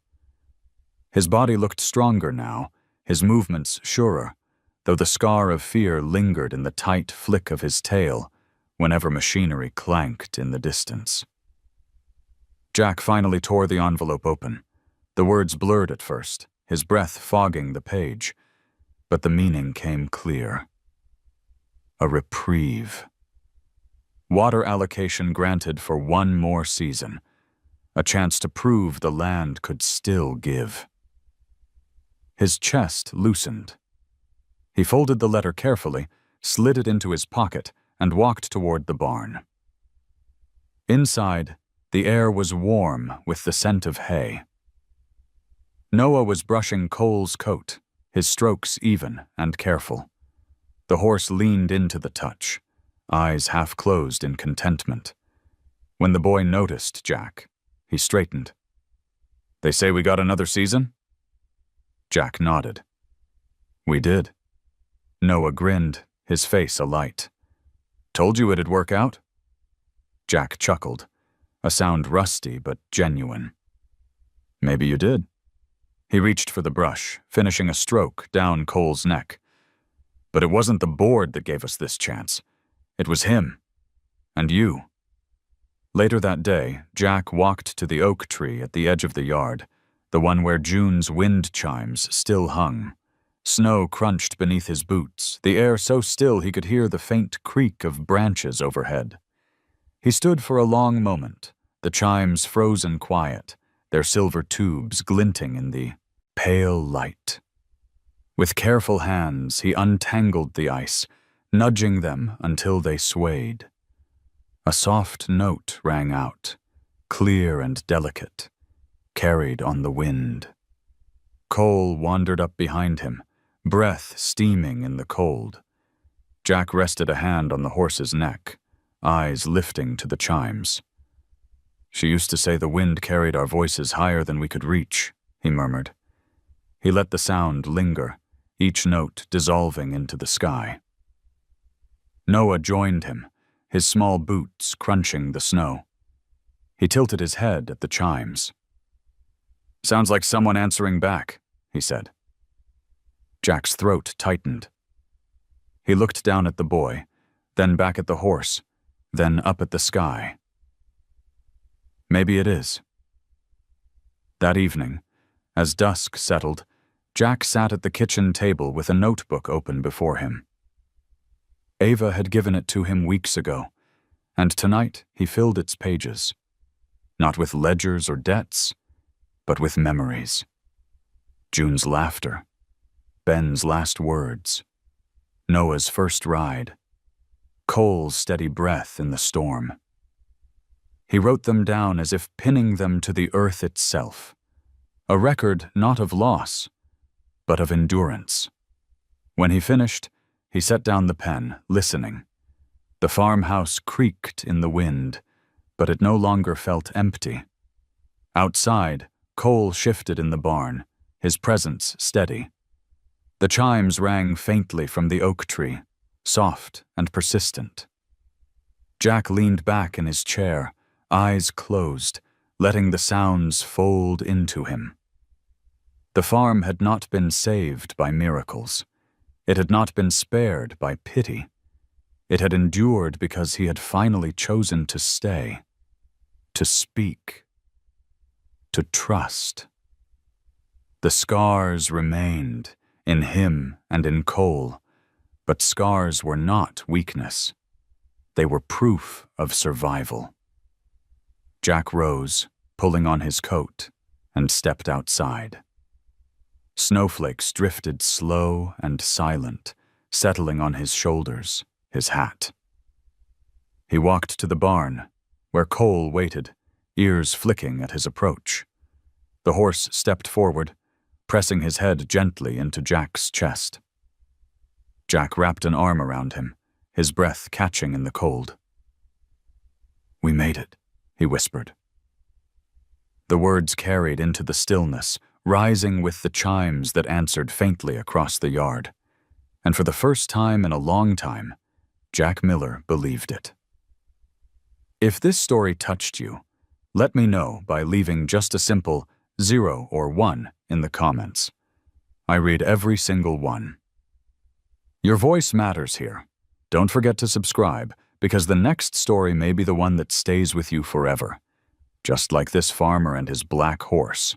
His body looked stronger now, his movements surer, though the scar of fear lingered in the tight flick of his tail whenever machinery clanked in the distance. Jack finally tore the envelope open. The words blurred at first, his breath fogging the page, but the meaning came clear. A reprieve. Water allocation granted for one more season, a chance to prove the land could still give. His chest loosened. He folded the letter carefully, slid it into his pocket, and walked toward the barn. Inside, the air was warm with the scent of hay. Noah was brushing Cole's coat, his strokes even and careful. The horse leaned into the touch, eyes half closed in contentment. When the boy noticed Jack, he straightened. "They say we got another season?" Jack nodded. "We did." Noah grinned, his face alight. "Told you it'd work out?" Jack chuckled, a sound rusty but genuine. "Maybe you did." He reached for the brush, finishing a stroke down Cole's neck. "But it wasn't the board that gave us this chance. It was him. And you." Later that day, Jack walked to the oak tree at the edge of the yard, the one where June's wind chimes still hung. Snow crunched beneath his boots, the air so still he could hear the faint creak of branches overhead. He stood for a long moment, the chimes frozen quiet, their silver tubes glinting in the pale light. With careful hands, he untangled the ice, nudging them until they swayed. A soft note rang out, clear and delicate, carried on the wind. Cole wandered up behind him, breath steaming in the cold. Jack rested a hand on the horse's neck, eyes lifting to the chimes. "She used to say the wind carried our voices higher than we could reach," he murmured. He let the sound linger, each note dissolving into the sky. Noah joined him, his small boots crunching the snow. He tilted his head at the chimes. "Sounds like someone answering back," he said. Jack's throat tightened. He looked down at the boy, then back at the horse, then up at the sky. Maybe it is. That evening, as dusk settled, Jack sat at the kitchen table with a notebook open before him. Ava had given it to him weeks ago, and tonight he filled its pages, not with ledgers or debts, but with memories. June's laughter, Ben's last words, Noah's first ride, Cole's steady breath in the storm. He wrote them down as if pinning them to the earth itself, a record not of loss, but of endurance. When he finished, he set down the pen, listening. The farmhouse creaked in the wind, but it no longer felt empty. Outside, Cole shifted in the barn, his presence steady. The chimes rang faintly from the oak tree, soft and persistent. Jack leaned back in his chair, eyes closed, letting the sounds fold into him. The farm had not been saved by miracles. It had not been spared by pity. It had endured because he had finally chosen to stay, to speak, to trust. The scars remained, in him and in Cole, but scars were not weakness. They were proof of survival. Jack rose, pulling on his coat, and stepped outside. Snowflakes drifted slow and silent, settling on his shoulders, his hat. He walked to the barn, where Cole waited, ears flicking at his approach. The horse stepped forward, pressing his head gently into Jack's chest. Jack wrapped an arm around him, his breath catching in the cold. "We made it," he whispered. The words carried into the stillness, rising with the chimes that answered faintly across the yard. And for the first time in a long time, Jack Miller believed it. If this story touched you, let me know by leaving just a simple 0 or 1 in the comments. I read every single one. Your voice matters here. Don't forget to subscribe, because the next story may be the one that stays with you forever, just like this farmer and his black horse.